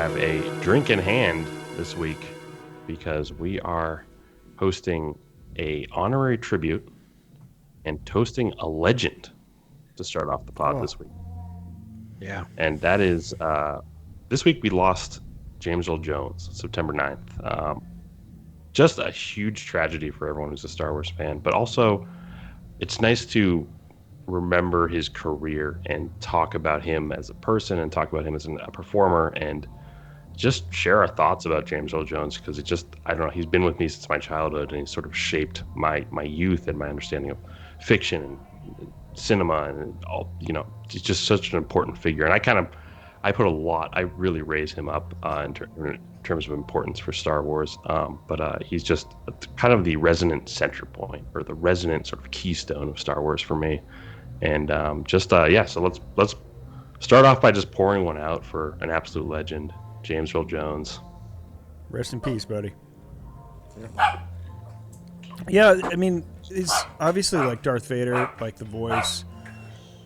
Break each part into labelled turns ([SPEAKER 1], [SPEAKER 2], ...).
[SPEAKER 1] have a drink in hand this week because we are hosting a honorary tribute and toasting a legend to start off the pod this week.
[SPEAKER 2] Yeah.
[SPEAKER 1] And that is, this week we lost James Earl Jones, September 9th. Just a huge tragedy for everyone who's a Star Wars fan, but also it's nice to remember his career and talk about him as a person and talk about him as a performer and just share our thoughts about James Earl Jones, because it just, I don't know, he's been with me since my childhood and he's sort of shaped my youth and my understanding of fiction and cinema and all, you know, he's just such an important figure. And I really raise him up in terms of importance for Star Wars. But he's just kind of the resonant center point, or the resonant sort of keystone of Star Wars for me. And so let's start off by just pouring one out for an absolute legend, James Earl Jones.
[SPEAKER 3] Rest in peace, buddy. Yeah, I mean, he's obviously like Darth Vader, like the voice.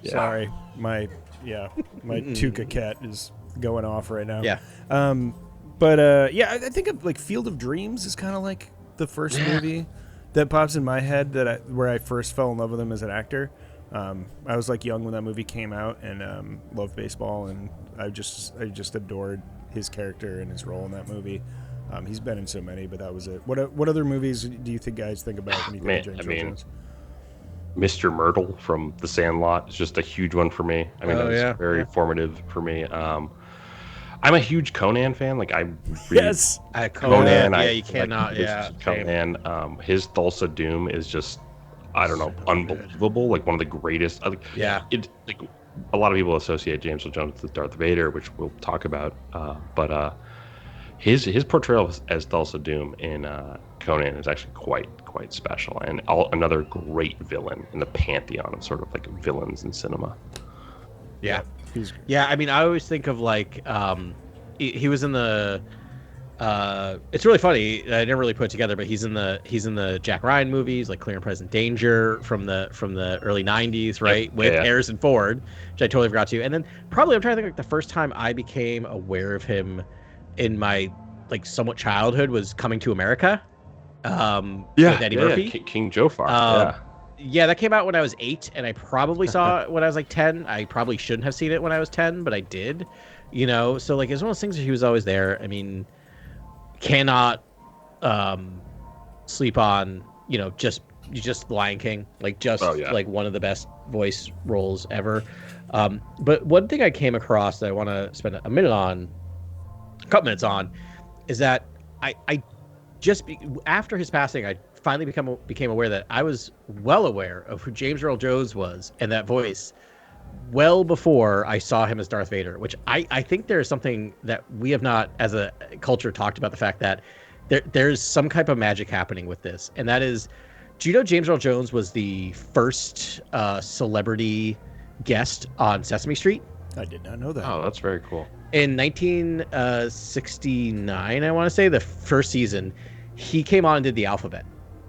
[SPEAKER 3] Yeah. Sorry, my Tuca cat is going off right now.
[SPEAKER 2] Yeah.
[SPEAKER 3] I think of like Field of Dreams is kind of like the first movie that pops in my head where I first fell in love with him as an actor. I was like young when that movie came out and loved baseball, and I just adored his character and his role in that movie. He's been in so many, but that was it. What other movies do you guys think about when you think of James Earl Jones?
[SPEAKER 1] Mr. Myrtle from The Sandlot is just a huge one for me. I mean, that's very formative for me. I'm a huge Conan fan. Like, I read
[SPEAKER 2] Conan. Yeah, you cannot.
[SPEAKER 1] Conan. His Thulsa Doom is just, I don't know, unbelievable. Like, one of the greatest. A lot of people associate James Earl Jones with Darth Vader, which we'll talk about. But his portrayal as Thulsa Doom in Conan is actually quite special, and another great villain in the pantheon of sort of like villains in cinema.
[SPEAKER 2] Yeah. I mean, I always think of like he was in the. It's really funny. I never really put it together, but he's in the Jack Ryan movies, like Clear and Present Danger from the early '90s, right? With Harrison Ford, which I totally forgot to. And then probably I'm trying to think, like, the first time I became aware of him in my like somewhat childhood was Coming to America. With Eddie Murphy,
[SPEAKER 1] King Jofar.
[SPEAKER 2] Yeah, that came out when I was 8, and I probably saw it when I was like 10. I probably shouldn't have seen it when I was 10, but I did. You know, so like it's one of those things that he was always there. I mean, cannot sleep on, you know, just Lion King, like like one of the best voice roles ever. But one thing I came across that I want to spend a couple minutes on, is that I just after his passing, I finally became aware that I was well aware of who James Earl Jones was and that voice well before I saw him as Darth Vader, which I think there's something that we have not as a culture talked about, the fact that there's some type of magic happening with this. And that is, do you know James Earl Jones was the first celebrity guest on Sesame Street?
[SPEAKER 3] I did not know that.
[SPEAKER 1] Oh, that's very cool.
[SPEAKER 2] In 1969, I want to say, the first season, he came on and did the alphabet.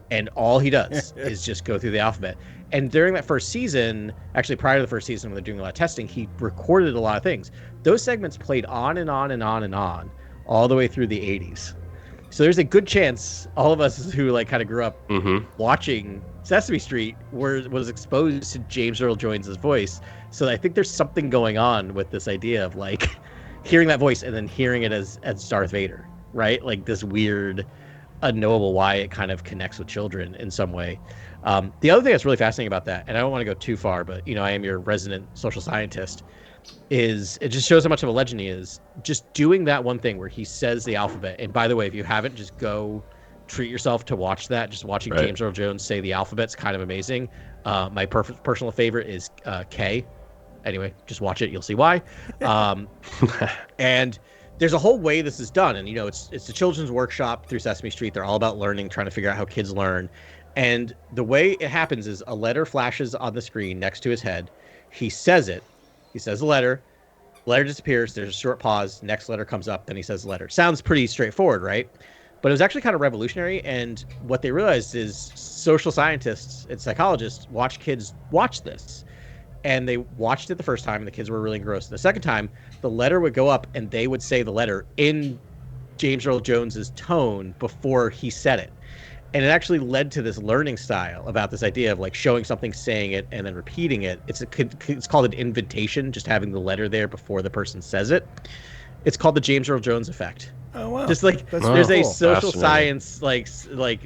[SPEAKER 2] And all he does is just go through the alphabet. And during that first season, actually prior to the first season when they're doing a lot of testing, he recorded a lot of things. Those segments played on and on and on and on all the way through the 80s. So there's a good chance all of us who like kind of grew up watching Sesame Street was exposed to James Earl Jones' voice. So I think there's something going on with this idea of like hearing that voice and then hearing it as Darth Vader, right? Like this weird, unknowable why it kind of connects with children in some way. The other thing that's really fascinating about that, and I don't want to go too far, but you know, I am your resident social scientist, is it just shows how much of a legend he is. Just doing that one thing where he says the alphabet. And by the way, if you haven't, just go treat yourself to watch that. Just watching James Earl Jones say the alphabet's kind of amazing. My personal favorite is K. Anyway, just watch it. You'll see why. And there's a whole way this is done. And, you know, it's the children's workshop through Sesame Street. They're all about learning, trying to figure out how kids learn. And the way it happens is a letter flashes on the screen next to his head. He says it. He says the letter. Letter disappears. There's a short pause. Next letter comes up. Then he says the letter. Sounds pretty straightforward, right? But it was actually kind of revolutionary. And what they realized is social scientists and psychologists watch kids watch this. and they watched it the first time, and the kids were really engrossed. The second time, the letter would go up, and they would say the letter in James Earl Jones's tone before he said it. And it actually led to this learning style about this idea of like showing something, saying it, and then repeating it. It's called an invitation, just having the letter there before the person says it. It's called the James Earl Jones effect.
[SPEAKER 3] Oh wow!
[SPEAKER 2] Just like
[SPEAKER 3] That's
[SPEAKER 2] there's a
[SPEAKER 3] cool.
[SPEAKER 2] social science like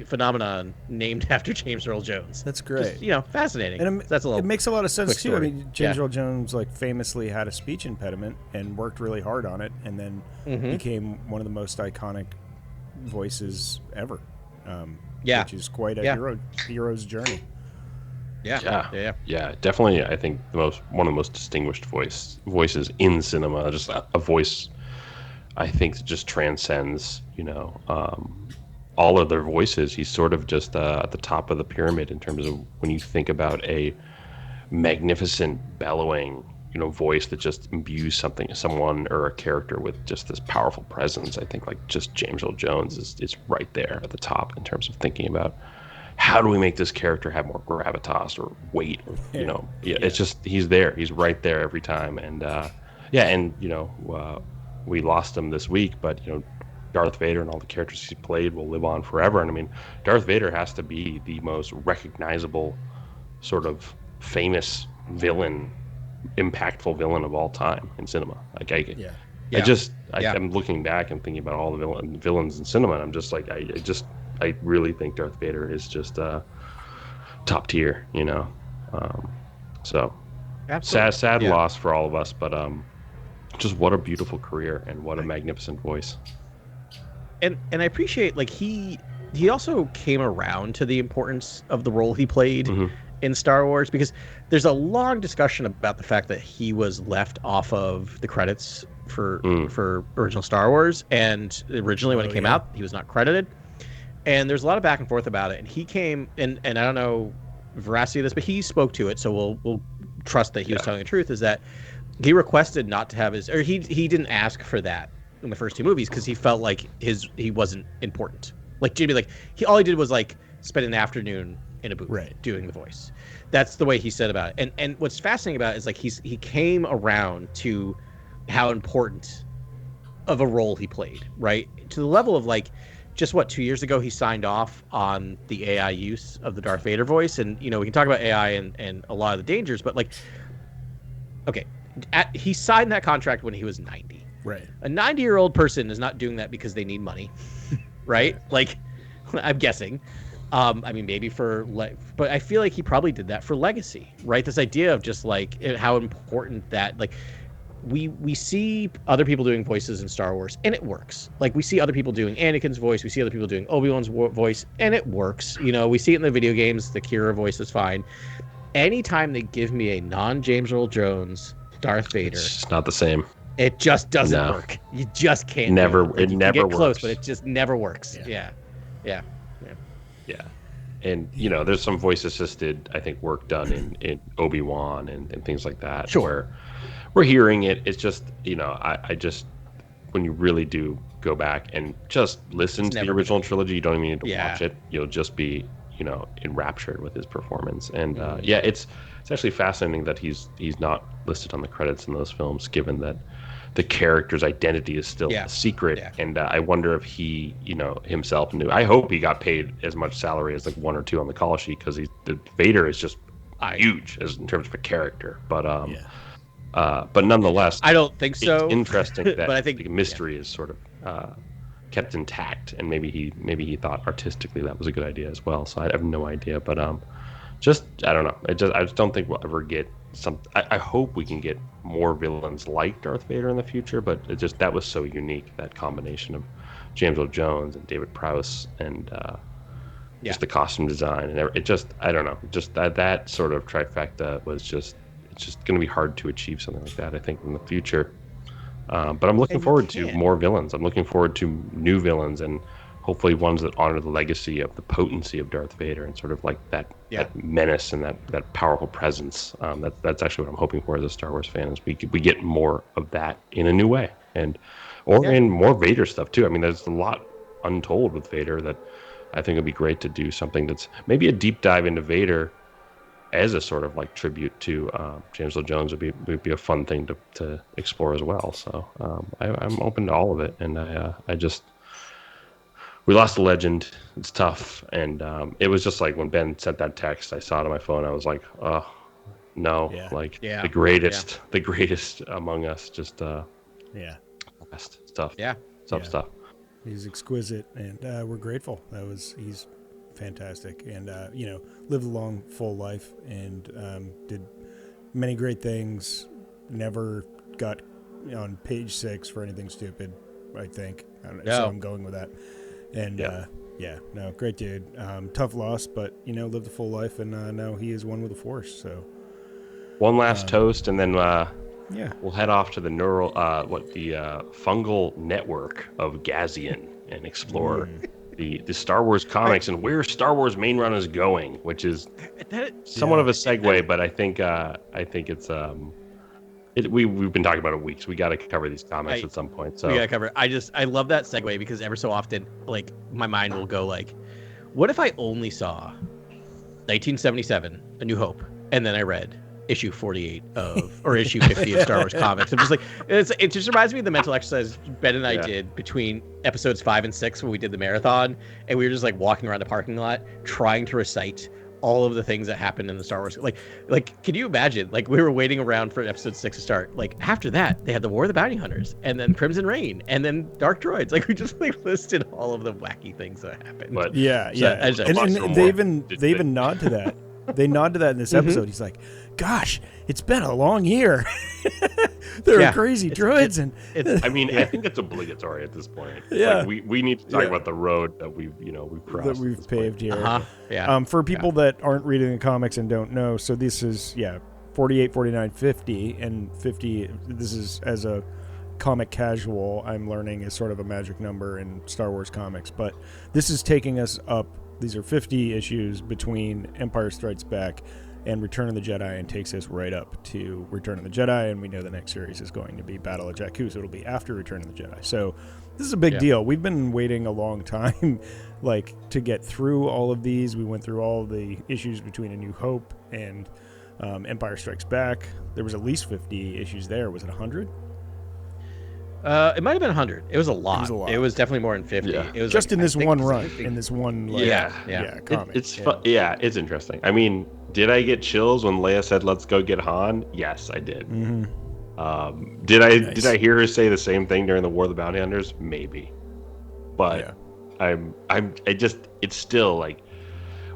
[SPEAKER 2] phenomenon named after James Earl Jones.
[SPEAKER 3] That's great.
[SPEAKER 2] Just, fascinating.
[SPEAKER 3] And
[SPEAKER 2] that's a little.
[SPEAKER 3] it makes a lot of sense
[SPEAKER 2] quick
[SPEAKER 3] too.
[SPEAKER 2] story.
[SPEAKER 3] I mean, James
[SPEAKER 2] Yeah.
[SPEAKER 3] Earl Jones like famously had a speech impediment and worked really hard on it, and then became one of the most iconic voices ever.
[SPEAKER 2] Yeah.
[SPEAKER 3] Which is quite a hero's journey.
[SPEAKER 2] Yeah.
[SPEAKER 1] Definitely. I think one of the most distinguished voices in cinema. Just a voice, I think, that just transcends, all of their voices. He's sort of just at the top of the pyramid in terms of when you think about a magnificent bellowing, voice that just imbues someone or a character with just this powerful presence. I think like just James Earl Jones is right there at the top in terms of thinking about how do we make this character have more gravitas or weight, or, it's just, he's there. He's right there every time. And, we lost him this week, but, Darth Vader and all the characters he played will live on forever. And I mean, Darth Vader has to be the most recognizable sort of famous villain, impactful villain of all time in cinema. Like I'm looking back and thinking about all the villains in cinema, and I'm just like, I really think Darth Vader is just top tier, So
[SPEAKER 2] Absolutely.
[SPEAKER 1] sad loss for all of us, but just what a beautiful career and what a magnificent voice.
[SPEAKER 2] And I appreciate like he also came around to the importance of the role he played in Star Wars, because there's a long discussion about the fact that he was left off of the credits for original Star Wars, and originally when it came out, he was not credited. And there's a lot of back and forth about it. And he came, and I don't know veracity of this, but he spoke to it, so we'll trust that he was telling the truth. Is that he requested not to have he didn't ask for that in the first two movies because he felt like he wasn't important. Like Jimmy, like all he did was like spend an afternoon in a booth doing the voice. That's the way he said about it. And what's fascinating about it is like he came around to how important of a role he played, right? To the level of like, just 2 years ago he signed off on the AI use of the Darth Vader voice. And we can talk about AI and a lot of the dangers, but like, okay, he signed that contract when he was 90.
[SPEAKER 3] Right.
[SPEAKER 2] A 90-year-old person is not doing that because they need money, right? Like, I'm guessing. I mean, maybe but I feel like he probably did that for legacy, right? This idea of just like how important that, like, we see other people doing voices in Star Wars, and it works. Like, we see other people doing Anakin's voice, we see other people doing Obi-Wan's voice, and it works. We see it in the video games. The Kira voice is fine. Anytime they give me a non-James Earl Jones Darth Vader,
[SPEAKER 1] It's just not the same.
[SPEAKER 2] it just doesn't work. You just can't.
[SPEAKER 1] Never.
[SPEAKER 2] do it. Like,
[SPEAKER 1] It
[SPEAKER 2] you
[SPEAKER 1] never
[SPEAKER 2] can get close,
[SPEAKER 1] works.
[SPEAKER 2] but it just never works. Yeah.
[SPEAKER 1] Yeah. And, there's some voice assisted, I think, work done in Obi-Wan and things like that.
[SPEAKER 2] Sure.
[SPEAKER 1] Where we're hearing it. It's just, I just, when you really do go back and just listen to the original trilogy, you don't even need to watch it. You'll just be, enraptured with his performance. And it's actually fascinating that he's not listed on the credits in those films, given that the character's identity is still a secret. Yeah. And I wonder if he, himself knew. I hope he got paid as much salary as like one or two on the call sheet, because Vader is just huge in terms of a character. But but nonetheless,
[SPEAKER 2] I don't think so.
[SPEAKER 1] It's interesting that
[SPEAKER 2] but I think
[SPEAKER 1] the mystery is sort of kept intact, and maybe he thought artistically that was a good idea as well. So I have no idea, but just I don't know. I just don't think we'll ever get some. I hope we can get more villains like Darth Vader in the future, but that was so unique, that combination of James Earl Jones and David Prowse and just the costume design and I don't know, just that sort of trifecta was just, it's just going to be hard to achieve something like that, I think, in the future. But I'm looking forward to more villains. I'm looking forward to new villains, and hopefully ones that honor the legacy of the potency of Darth Vader and sort of like that menace and that powerful presence. That's actually what I'm hoping for as a Star Wars fan, is we get more of that in a new way, in more Vader stuff too. I mean, there's a lot untold with Vader that I think it'd be great to do something that's maybe a deep dive into Vader as a sort of like tribute to James Earl Jones would be a fun thing to explore as well. So I'm open to all of it, and I just we lost a legend. It's tough, and it was just like when Ben sent that text, I saw it on my phone. I was like, oh no,
[SPEAKER 3] Yeah.
[SPEAKER 1] like
[SPEAKER 2] Yeah.
[SPEAKER 1] the greatest among us. Just
[SPEAKER 3] Yeah.
[SPEAKER 1] best stuff.
[SPEAKER 2] Yeah.
[SPEAKER 3] Yeah.
[SPEAKER 1] Stuff.
[SPEAKER 3] He's exquisite, and we're grateful. He's fantastic, and lived a long, full life, and did many great things. Never got on page 6 for anything stupid. I think. So I'm going with that. And great dude. Tough loss, but lived a full life, and now he is one with the Force. So
[SPEAKER 1] One last toast, and then
[SPEAKER 3] yeah,
[SPEAKER 1] we'll head off to the fungal network of Gazian and explore the Star Wars comics and where Star Wars main run is going, which is somewhat of a segue, but I think it's we've been talking about it weeks. We got to cover these comics at some point. So
[SPEAKER 2] we gotta cover it. I love that segue because ever so often, like, my mind will go like, what if I only saw 1977, A New Hope, and then I read issue 48 or issue 50 of Star Wars comics. I'm just like, it just reminds me of the mental exercise Ben and I did between episodes 5 and 6 when we did the marathon, and we were just like walking around the parking lot trying to recite all of the things that happened in the Star Wars. Like, can you imagine? Like, we were waiting around for episode 6 to start. Like, after that, they had the War of the Bounty Hunters, and then Crimson Reign, and then Dark Droids. Like, we just like listed all of the wacky things that happened.
[SPEAKER 1] But
[SPEAKER 3] yeah. And they even nod to that. They nod to that in this episode. He's like, "Gosh, it's been a long year. There are crazy droids."
[SPEAKER 1] I mean, I think it's obligatory at this point.
[SPEAKER 3] Yeah.
[SPEAKER 1] Like we need to talk about the road that we've crossed.
[SPEAKER 3] That we've paved here.
[SPEAKER 2] Yeah.
[SPEAKER 3] For people that aren't reading the comics and don't know, so this is 48, 49, 50, and 50. This is, as a comic casual, I'm learning, is sort of a magic number in Star Wars comics. But this is taking us up. These are 50 issues between Empire Strikes Back and Return of the Jedi, and takes us right up to Return of the Jedi, and we know the next series is going to be Battle of Jakku, so it'll be after Return of the Jedi. So this is a big deal. We've been waiting a long time to get through all of these. We went through all of the issues between A New Hope and Empire Strikes Back. There was at least 50 issues there. Was it 100?
[SPEAKER 2] It might have been 100. It was a lot. It was definitely more than 50.
[SPEAKER 1] Yeah.
[SPEAKER 2] It was
[SPEAKER 3] just
[SPEAKER 2] like,
[SPEAKER 3] in this one run, in this one comic.
[SPEAKER 1] It's fun. Yeah, it's interesting. I mean, did I get chills when Leia said, "Let's go get Han"? Yes, I did.
[SPEAKER 3] Mm-hmm.
[SPEAKER 1] Did I hear her say the same thing during the War of the Bounty Hunters? Maybe, but it's still like,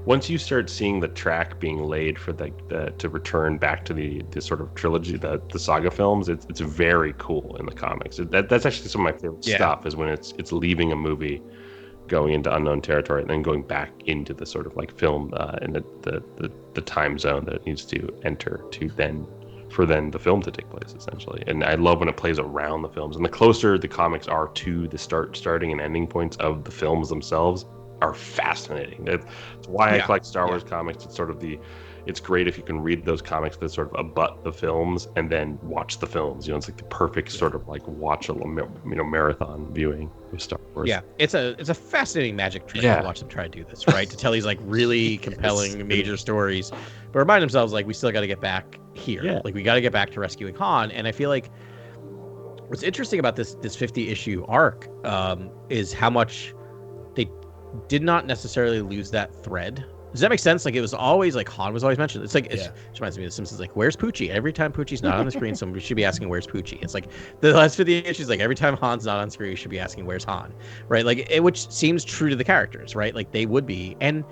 [SPEAKER 1] once you start seeing the track being laid for to return back to the sort of trilogy, the saga films, it's very cool in the comics. That's actually some of my favorite stuff, is when it's leaving a movie, going into unknown territory, and then going back into the sort of like film and the time zone that it needs to enter for the film to take place, essentially. And I love when it plays around the films, and the closer the comics are to the starting and ending points of the films themselves are fascinating. That's why I collect Star Wars comics. It's sort of it's great if you can read those comics that sort of abut the films and then watch the films. It's like the perfect sort of like watch a marathon viewing of Star Wars.
[SPEAKER 2] Yeah, it's a fascinating magic trick to watch them try to do this, right? To tell these like really compelling major stories, but remind themselves like we still got to get back here. Yeah. Like we got to get back to rescuing Han. And I feel like what's interesting about this 50 issue arc is how much they did not necessarily lose that thread. Does that make sense? Like, it was always like Han was always mentioned. It's like it reminds me of The Simpsons. Like, where's Poochie? Every time Poochie's not on the screen, somebody should be asking where's Poochie. It's like the last 50 issues. Like every time Han's not on screen, you should be asking where's Han, right? Like which seems true to the characters, right? Like they would be, and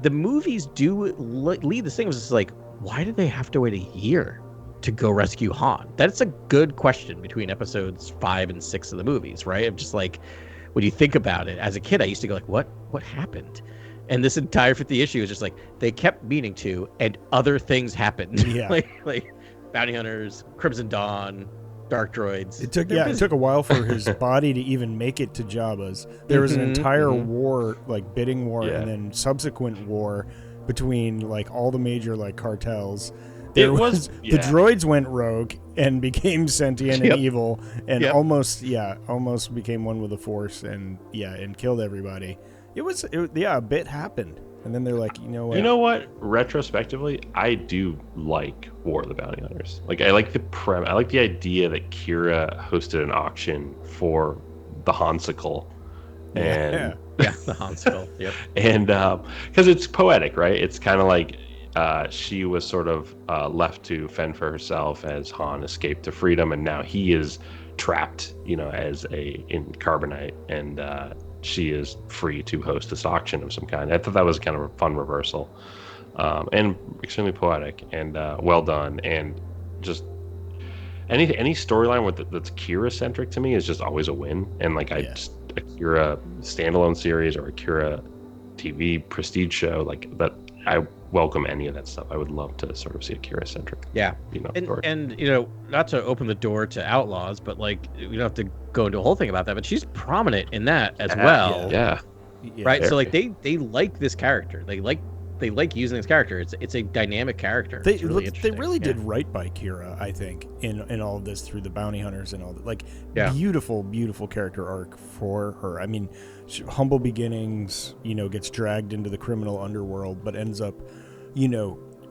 [SPEAKER 2] the movies do lead this thing. Was just like, why did they have to wait a year to go rescue Han? That's a good question between episodes 5 and 6 of the movies, right? I'm just like, when you think about it, as a kid, I used to go like, what happened? And this entire 50 issue is just like, they kept meaning to, and other things happened.
[SPEAKER 3] Yeah.
[SPEAKER 2] like Bounty Hunters, Crimson Dawn, Dark Droids.
[SPEAKER 3] It took a while for his body to even make it to Jabba's. There was an entire war, like bidding war, and then subsequent war between like all the major like cartels. The droids went rogue and became sentient and evil, and almost became one with the Force, and killed everybody. A bit happened. And then they're like, you know what?
[SPEAKER 1] You know what? Retrospectively, I do like War of the Bounty Hunters. Like, I like the I like the idea that Kira hosted an auction for the Hansicle, and
[SPEAKER 2] Yeah, the Hansicle. Yep.
[SPEAKER 1] and because it's poetic, right? It's kind of like she was sort of left to fend for herself as Han escaped to freedom, and now he is trapped, as in carbonite, and she is free to host this auction of some kind. I thought that was kind of a fun reversal, and extremely poetic and well done. And just any storyline that's Kira centric to me is just always a win. And like a Kira standalone series or a Kira TV prestige show like that, I welcome any of that stuff. I would love to sort of see a Kira centric.
[SPEAKER 2] Yeah,
[SPEAKER 1] story.
[SPEAKER 2] and not to open the door to Outlaws, but like we don't have to go into a whole thing about that. But she's prominent in that as well.
[SPEAKER 1] Yeah.
[SPEAKER 2] Right. So like they like this character. They like using this character. It's a dynamic character.
[SPEAKER 3] They really did right by Kira, I think, in all of this through the bounty hunters and all that. Like beautiful character arc for her. I mean, humble beginnings, gets dragged into the criminal underworld, but ends up,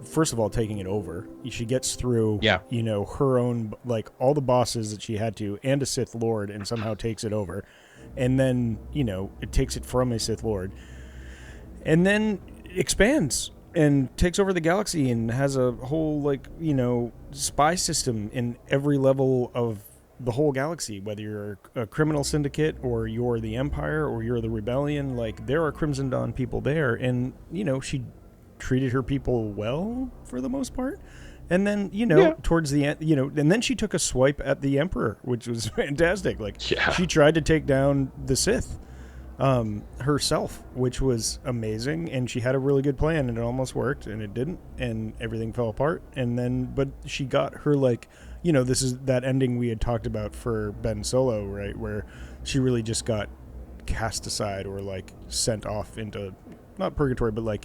[SPEAKER 3] first of all taking it over. She gets through, her own, like all the bosses that she had to, and a Sith Lord, and somehow takes it over. And then, it takes it from a Sith Lord. And then expands and takes over the galaxy and has a whole, spy system in every level of the whole galaxy, whether you're a criminal syndicate or you're the Empire or you're the Rebellion. Like, there are Crimson Dawn people there. And, she treated her people well for the most part. And then, towards the end, and then she took a swipe at the Emperor, which was fantastic. Like, she tried to take down the Sith herself, which was amazing. And she had a really good plan, and it almost worked, and it didn't, and everything fell apart. And then, but she got her, this is that ending we had talked about for Ben Solo, right? Where she really just got cast aside or, sent off into, not purgatory, but,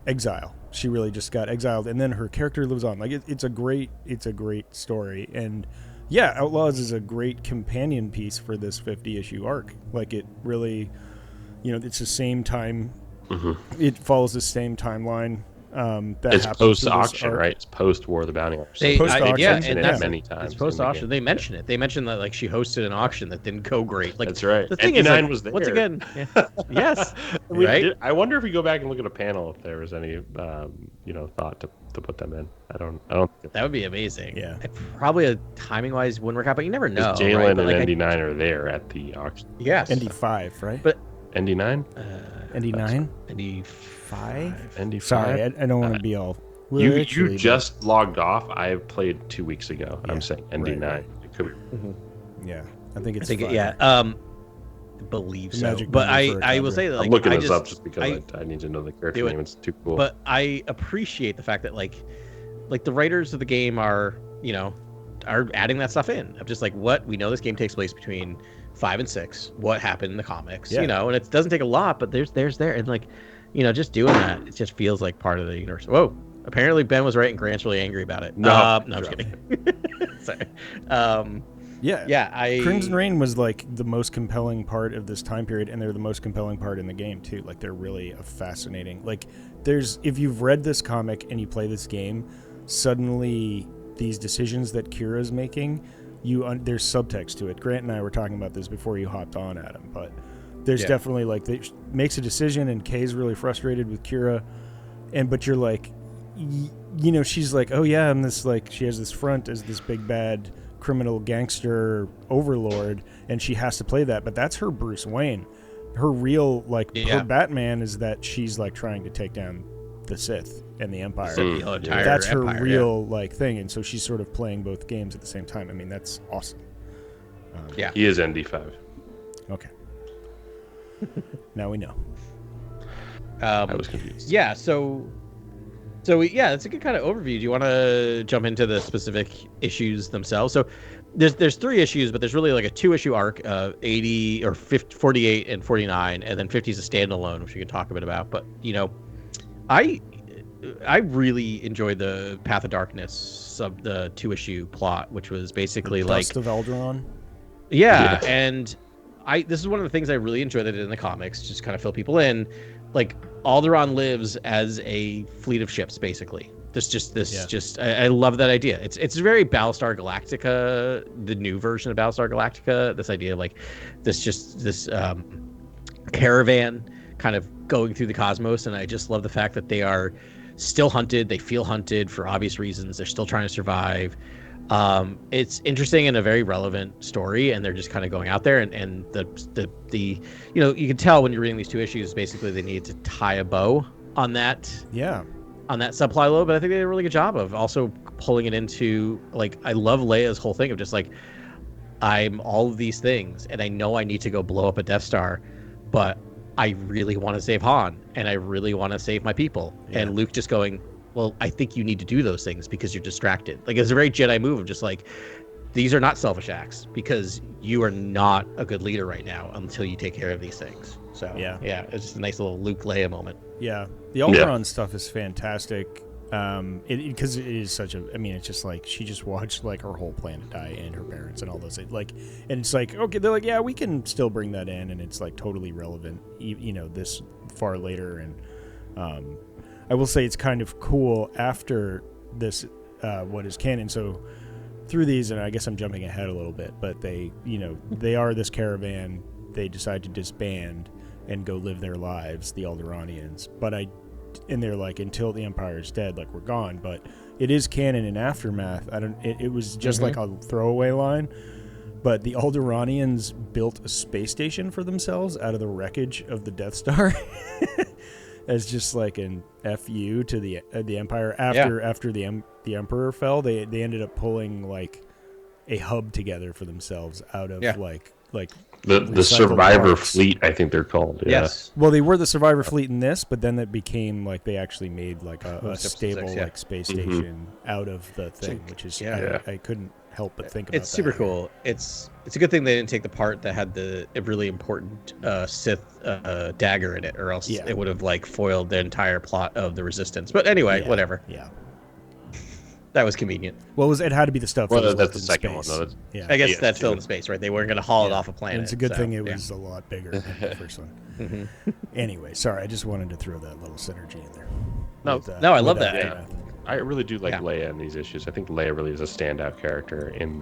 [SPEAKER 3] exile. She really just got exiled, and then her character lives on. It's a great story. And Outlaws is a great companion piece for this 50-issue arc. It really, it's the same time. Mm-hmm. It follows the same timeline.
[SPEAKER 1] It's post-auction, right? It's post-War of the Bounty Hunters.
[SPEAKER 2] And
[SPEAKER 1] that's many times.
[SPEAKER 2] It's post-auction. They mention it. They mentioned that she hosted an auction that didn't go great.
[SPEAKER 1] That's right.
[SPEAKER 2] The thing is,
[SPEAKER 1] was there.
[SPEAKER 2] once again, yes, right.
[SPEAKER 1] I wonder if we go back and look at a panel if there was any, thought to put them in. I don't.
[SPEAKER 2] That would be amazing.
[SPEAKER 3] Yeah.
[SPEAKER 2] Probably timing-wise wouldn't work out, but you never know.
[SPEAKER 1] Jalen and ND9 are there at the auction.
[SPEAKER 2] Yes.
[SPEAKER 3] ND5, right?
[SPEAKER 2] But
[SPEAKER 1] ND9.
[SPEAKER 3] ND9.
[SPEAKER 2] ND5.
[SPEAKER 1] ND5.
[SPEAKER 3] Sorry, I don't want to be all.
[SPEAKER 1] You just logged off. I played 2 weeks ago. Yeah, I'm saying ND9. Right. It could be.
[SPEAKER 3] Mm-hmm. Yeah, I think it's.
[SPEAKER 2] I believe so. But I will say that
[SPEAKER 1] I'm looking this up just because I need to know the character name. It's too cool.
[SPEAKER 2] But I appreciate the fact that the writers of the game are are adding that stuff in. I'm just what we know. This game takes place between 5 and 6. What happened in the comics? And it doesn't take a lot, but there's there, and just doing that, it just feels like part of the universe. Whoa! Apparently Ben was right, and Grant's really angry about it. No, I'm just kidding. Sorry.
[SPEAKER 3] Crimson Reign was the most compelling part of this time period, and they're the most compelling part in the game too. They're really a fascinating. If you've read this comic and you play this game, suddenly these decisions that Kira's making, there's subtext to it. Grant and I were talking about this before you hopped on, Adam, but there's definitely they makes a decision, and Kay's really frustrated with Kira, but you're she's oh yeah, I'm this she has this front as this big bad criminal gangster overlord, and she has to play that, but that's her Bruce Wayne. Her real her Batman is that she's trying to take down the Sith and the Empire. That's her real thing, and so she's sort of playing both games at the same time. I mean, that's awesome.
[SPEAKER 1] He is ND5.
[SPEAKER 3] Okay. Now we know.
[SPEAKER 1] I was confused.
[SPEAKER 2] Yeah, so that's a good kind of overview. Do you want to jump into the specific issues themselves? So there's 3 issues, but there's really a 2-issue arc, 80 or 50, 48 and 49, and then 50 is a standalone, which we can talk a bit about. But I really enjoyed the Path of Darkness the 2-issue plot, which was basically
[SPEAKER 3] the Dust of Alderaan.
[SPEAKER 2] And this is one of the things I really enjoyed that it did in the comics, just kind of fill people in. Alderaan lives as a fleet of ships, basically. I love that idea. It's very Battlestar Galactica, the new version of Battlestar Galactica. This idea of like this caravan kind of going through the cosmos, and I just love the fact that they are still hunted. They feel hunted for obvious reasons. They're still trying to survive. It's interesting and a very relevant story, and they're just kind of going out there, and the you can tell when you're reading these two issues, basically they need to tie a bow on that subplot a little, but I think they did a really good job of also pulling it into, like, I love Leia's whole thing of just like, I'm all of these things, and I know I need to go blow up a Death Star, but I really want to save Han, and I really want to save my people. Yeah. And Luke just going, well, I think you need to do those things because you're distracted. Like, it's a very Jedi move of just like, these are not selfish acts because you are not a good leader right now until you take care of these things. So yeah, it's just a nice little Luke Leia moment.
[SPEAKER 3] Yeah, the Alderaan stuff is fantastic. Because it is such a, I mean, it's just like she just watched like her whole planet die and her parents and all those things. Like, and it's like, okay, they're like, yeah, we can still bring that in, and it's like totally relevant, this far later. And I will say it's kind of cool after this, what is canon. So through these, and I guess I'm jumping ahead a little bit, but they, they are this caravan. They decide to disband and go live their lives, the Alderaanians. And they're like, until the Empire's dead, like, we're gone. But it is canon in Aftermath. It was just like a throwaway line, but the Alderaanians built a space station for themselves out of the wreckage of the Death Star as just like an FU to the Empire. After the Emperor fell, they ended up pulling like a hub together for themselves out of like
[SPEAKER 1] the survivor fleet, I think they're called. Yeah.
[SPEAKER 2] Yes.
[SPEAKER 3] Well, they were the survivor fleet in this, but then it became like they actually made like a stable like space station out of the thing, which is I couldn't help but think about.
[SPEAKER 2] It's super cool. It's a good thing they didn't take the part that had a really important Sith dagger in it, or else it would have like foiled the entire plot of the Resistance. But anyway, whatever.
[SPEAKER 3] Yeah.
[SPEAKER 2] That was convenient.
[SPEAKER 3] Well, it had to be the stuff.
[SPEAKER 1] Well, that's the second one, though.
[SPEAKER 2] I guess that's still in space, right? They weren't going to haul it off a planet.
[SPEAKER 3] And it's a good thing it was a lot bigger than the first one. Anyway, sorry, I just wanted to throw that little synergy in there.
[SPEAKER 2] I love that.
[SPEAKER 1] Yeah. I really do like Leia in these issues. I think Leia really is a standout character in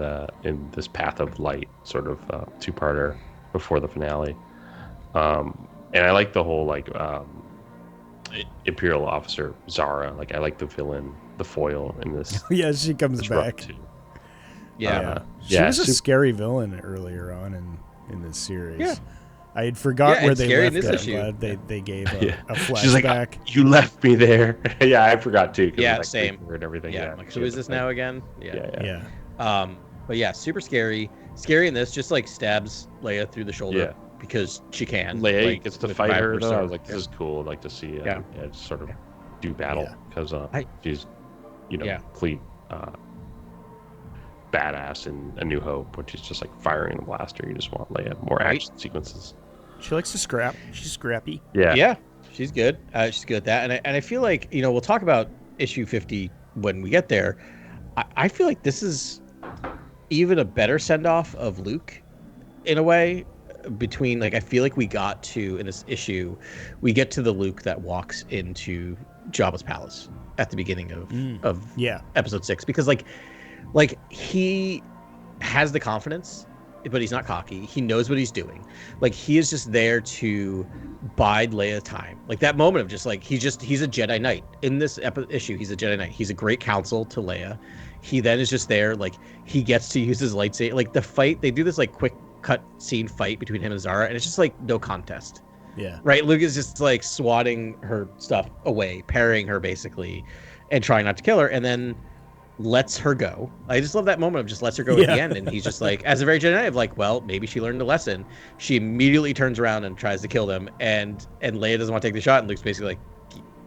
[SPEAKER 1] this Path of Light sort of two-parter before the finale. And I like the whole like Imperial officer Zara. Like, I like the villain, the foil in this.
[SPEAKER 3] Yeah, she comes back.
[SPEAKER 2] Yeah.
[SPEAKER 3] She was a scary villain earlier on in this series. Yeah. I had forgot where they left it. I'm glad they gave a flashback.
[SPEAKER 1] She's like, you left me there. Yeah, I forgot too.
[SPEAKER 2] Yeah, same.
[SPEAKER 1] And everything. Yeah.
[SPEAKER 2] Like, who is this now again?
[SPEAKER 3] Yeah.
[SPEAKER 2] But yeah, super scary. Scary in this, just like stabs Leia through the shoulder because she can.
[SPEAKER 1] Leia gets to fight her. I was like, this is cool. I'd like to see sort of do battle because she's complete badass in A New Hope, which is just like firing the blaster. You just want Leia more action sequences.
[SPEAKER 3] She likes to scrap. She's scrappy.
[SPEAKER 2] Yeah, she's good. She's good at that, and I feel like we'll talk about issue 50 when we get there. I feel like this is even a better send off of Luke, in a way. Between I feel like we got to in this issue, we get to the Luke that walks into Jabba's palace at the beginning of episode 6, because like he has the confidence, but he's not cocky. He knows what he's doing. Like, he is just there to bide Leia time. Like, that moment of just like he's a Jedi Knight in this issue. He's a Jedi Knight. He's a great counsel to Leia. He then is just there, like, he gets to use his lightsaber. Like, the fight, they do this like quick cut scene fight between him and Zara, and it's just like no contest.
[SPEAKER 3] Yeah.
[SPEAKER 2] Right? Luke is just like swatting her stuff away, parrying her basically, and trying not to kill her, and then lets her go. I just love that moment of just lets her go at the end, and he's just like, as a very Jedi Knight, of like, well, maybe she learned a lesson. She immediately turns around and tries to kill them, and Leia doesn't want to take the shot, and Luke's basically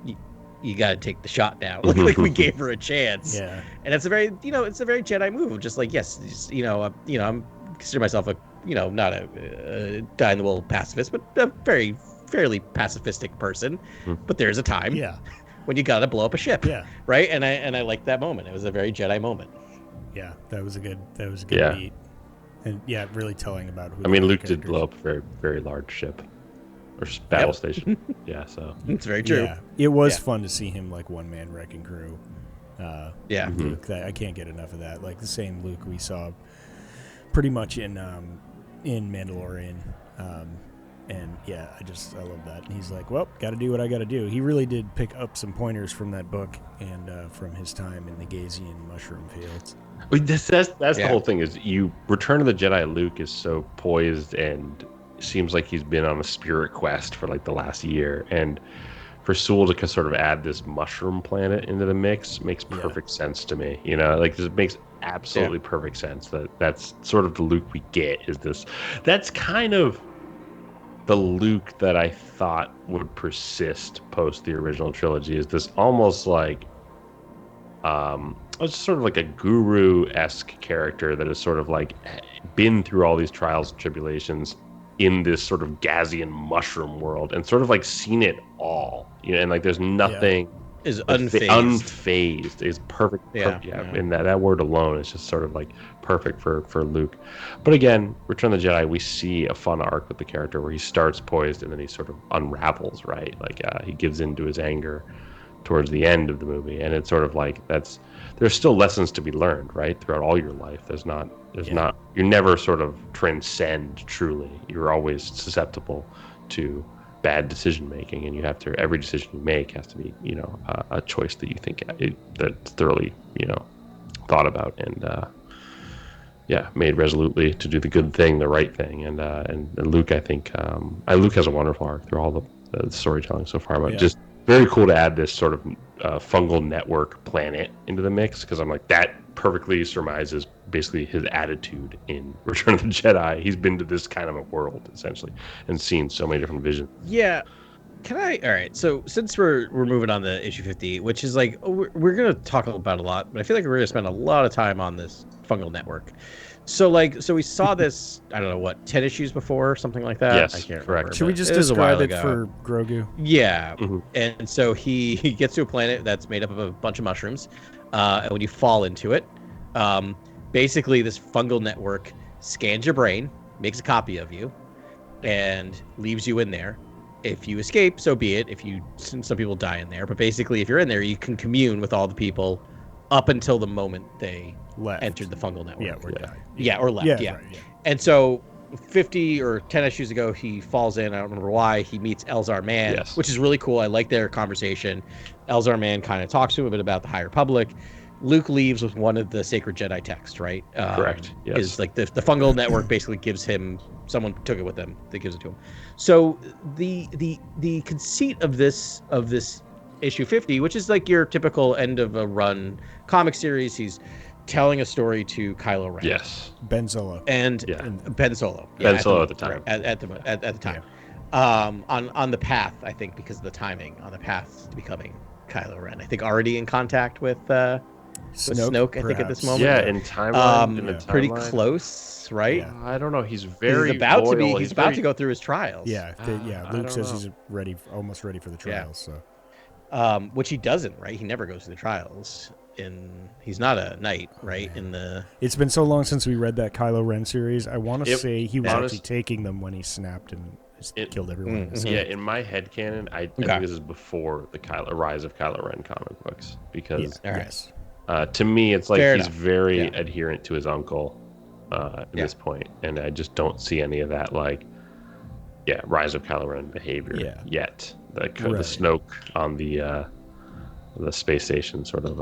[SPEAKER 2] like, you got to take the shot now. like we gave her a chance.
[SPEAKER 3] Yeah.
[SPEAKER 2] And it's a very, it's a very Jedi move of just like, yes, just, I'm consider myself a, not a dyed-in-the-wool pacifist, but a very fairly pacifistic person. But there's a time when you gotta blow up a ship.
[SPEAKER 3] Yeah.
[SPEAKER 2] Right. And I liked that moment. It was a very Jedi moment.
[SPEAKER 3] Yeah, that was a good beat. And really telling about who.
[SPEAKER 1] I mean, Luke did blow up a very, very large ship. or battle station. Yeah, so
[SPEAKER 2] It's very true.
[SPEAKER 3] Yeah, it was
[SPEAKER 2] Yeah.
[SPEAKER 3] fun to see him like one man wrecking crew.
[SPEAKER 2] Yeah.
[SPEAKER 3] Luke, I can't get enough of that. Like the same Luke we saw pretty much in Mandalorian. And yeah, I love that. And he's like, well, got to do what I got to do. He really did pick up some pointers from that book and from his time in the Gazian mushroom fields.
[SPEAKER 1] that's the whole thing. Is Return of the Jedi Luke is so poised and seems like he's been on a spirit quest for like the last year, and for Sewell to sort of add this mushroom planet into the mix makes perfect sense to me. You know, like it makes absolutely perfect sense that's sort of the Luke we get. Is this? That's kind of the Luke that I thought would persist post the original trilogy. Is this almost like it's sort of like a guru-esque character that has sort of like been through all these trials and tribulations in this sort of Gazian mushroom world and sort of like seen it all, you know, and like there's nothing
[SPEAKER 2] Is unfazed.
[SPEAKER 1] Unfazed is perfect. And that word alone is just sort of like perfect for Luke. But again, Return of the Jedi, we see a fun arc with the character where he starts poised and then he sort of unravels, right? Like he gives into his anger towards the end of the movie, and it's sort of like there's still lessons to be learned, right, throughout all your life. There's not you never sort of transcend truly. You're always susceptible to bad decision making, and you have to, every decision you make has to be, you know, a choice that you think that's thoroughly, you know, thought about and made resolutely to do the good thing, the right thing. And Luke, I think Luke has a wonderful arc through all the storytelling so far, but just very cool to add this sort of fungal network planet into the mix, because I'm like, that perfectly surmises basically his attitude in Return of the Jedi. He's been to this kind of a world essentially and seen so many different visions.
[SPEAKER 2] Yeah. All right. So since we're moving on to issue 50, which is like, we're going to talk about a lot, but I feel like we're going to spend a lot of time on this fungal network. So we saw this, I don't know what, 10 issues before, something like that.
[SPEAKER 1] Yes,
[SPEAKER 2] I can't
[SPEAKER 1] correct.
[SPEAKER 2] remember,
[SPEAKER 3] Should we
[SPEAKER 2] but
[SPEAKER 3] just
[SPEAKER 2] it was a while
[SPEAKER 3] describe it
[SPEAKER 2] ago.
[SPEAKER 3] for Grogu?
[SPEAKER 2] Yeah.
[SPEAKER 1] Mhm.
[SPEAKER 2] And so he gets to a planet that's made up of a bunch of mushrooms. And when you fall into it, basically this fungal network scans your brain, makes a copy of you, and leaves you in there. If you escape, so be it. Some people die in there, but basically if you're in there, you can commune with all the people up until the moment they
[SPEAKER 3] Left.
[SPEAKER 2] entered the fungal network.
[SPEAKER 3] Yeah, or died.
[SPEAKER 2] Yeah, or left. Yeah.
[SPEAKER 3] Right, yeah.
[SPEAKER 2] And so 50 or 10 issues ago, he falls in. I don't remember why. He meets Elzar-Man, which is really cool. I like their conversation. Elzar-Man kind of talks to him a bit about the High Republic. Luke leaves with one of the sacred Jedi texts, right?
[SPEAKER 1] Correct. Yes.
[SPEAKER 2] Is like the fungal network basically gives him, someone took it with them that gives it to him. So the conceit of this issue 50, which is like your typical end of a run comic series, he's telling a story to Kylo Ren.
[SPEAKER 1] Yes.
[SPEAKER 3] Ben Solo.
[SPEAKER 2] And Ben Solo.
[SPEAKER 1] Ben Solo at the time.
[SPEAKER 2] At the time. On the path, I think, because of the timing, on the path to becoming Kylo Ren. I think already in contact with Snoke, I think, at this moment.
[SPEAKER 1] Yeah, in timeline.
[SPEAKER 2] Pretty close, right?
[SPEAKER 3] Yeah.
[SPEAKER 1] I don't know. He's very
[SPEAKER 2] He's about
[SPEAKER 1] loyal.
[SPEAKER 2] to be. He's about to go through his trials.
[SPEAKER 3] Yeah,
[SPEAKER 1] I
[SPEAKER 3] Luke
[SPEAKER 1] don't
[SPEAKER 3] says
[SPEAKER 1] know.
[SPEAKER 3] he's almost ready for the trials. So
[SPEAKER 2] Which he doesn't, right? He never goes to the trials. He's not a knight, right?
[SPEAKER 3] It's been so long since we read that Kylo Ren series. I want to say he was
[SPEAKER 1] honest-
[SPEAKER 3] actually taking them when he snapped and killed everyone.
[SPEAKER 1] Yeah, in my headcanon, I think this is before the Rise of Kylo Ren comic books, because
[SPEAKER 3] Yes.
[SPEAKER 1] to me, it's like
[SPEAKER 2] Fair
[SPEAKER 1] he's
[SPEAKER 2] enough.
[SPEAKER 1] very adherent to his uncle at this point, and I just don't see any of that Rise of Kylo Ren behavior yet. The Snoke on the space station sort of.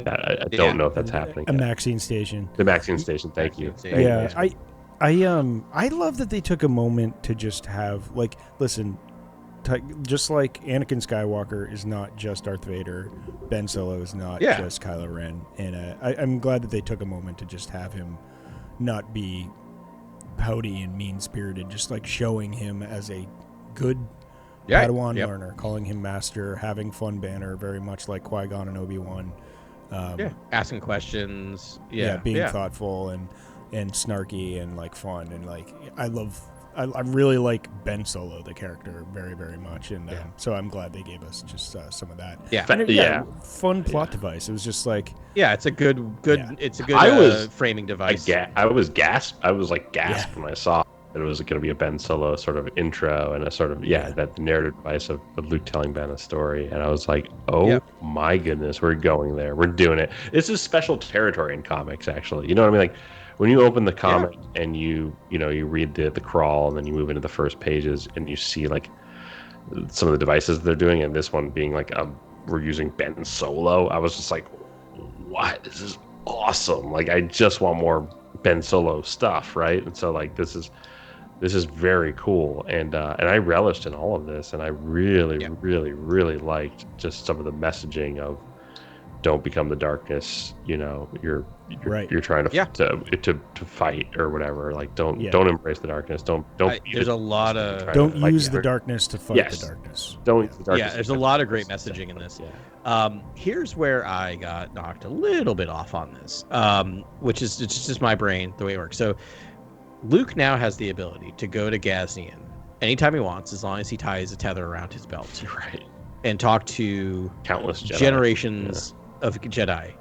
[SPEAKER 1] I don't know if that's happening.
[SPEAKER 3] A
[SPEAKER 1] yet.
[SPEAKER 3] Maxine station.
[SPEAKER 1] The Maxine station. Thank you.
[SPEAKER 2] Maxine station.
[SPEAKER 3] Yeah, I love that they took a moment to just have listen, just like Anakin Skywalker is not just Darth Vader, Ben Solo is not just Kylo Ren, and I'm glad that they took a moment to just have him not be pouty and mean-spirited, just like showing him as a good Padawan learner, calling him master, having fun banner, very much like Qui-Gon and Obi-Wan.
[SPEAKER 2] Asking questions.
[SPEAKER 3] Being thoughtful and snarky and fun, and I really like Ben Solo, the character, very, very much, and so I'm glad they gave us just some of that. Fun plot device. It was just
[SPEAKER 2] it's a good
[SPEAKER 3] Yeah.
[SPEAKER 2] it's a good framing device.
[SPEAKER 1] I was gasped when I saw that it was going to be a Ben Solo sort of intro and a sort of that the narrative device of Luke telling Ben a story, and I was like, oh my goodness, we're going there, we're doing it. This is special territory in comics, actually. You know what I mean? Like when you open the comic and you read the crawl, and then you move into the first pages and you see like some of the devices they're doing, and this one being like we're using Ben Solo. I was just like, what? This is awesome. Like I just want more Ben Solo stuff, right? And so like this is very cool, and I relished in all of this, and I really really liked just some of the messaging of don't become the darkness. You know, you're trying to fight or whatever. Like don't embrace the darkness. Don't.
[SPEAKER 2] There's a lot of
[SPEAKER 3] don't use the darkness to fight the darkness.
[SPEAKER 1] Don't use the darkness.
[SPEAKER 2] Yeah, there's a lot of great messaging in this. Here's where I got knocked a little bit off on this, which is it's just my brain, the way it works. So Luke now has the ability to go to Gazian anytime he wants, as long as he ties a tether around his belt,
[SPEAKER 1] right,
[SPEAKER 2] and talk to
[SPEAKER 1] countless Jedi.
[SPEAKER 2] generations of Jedi.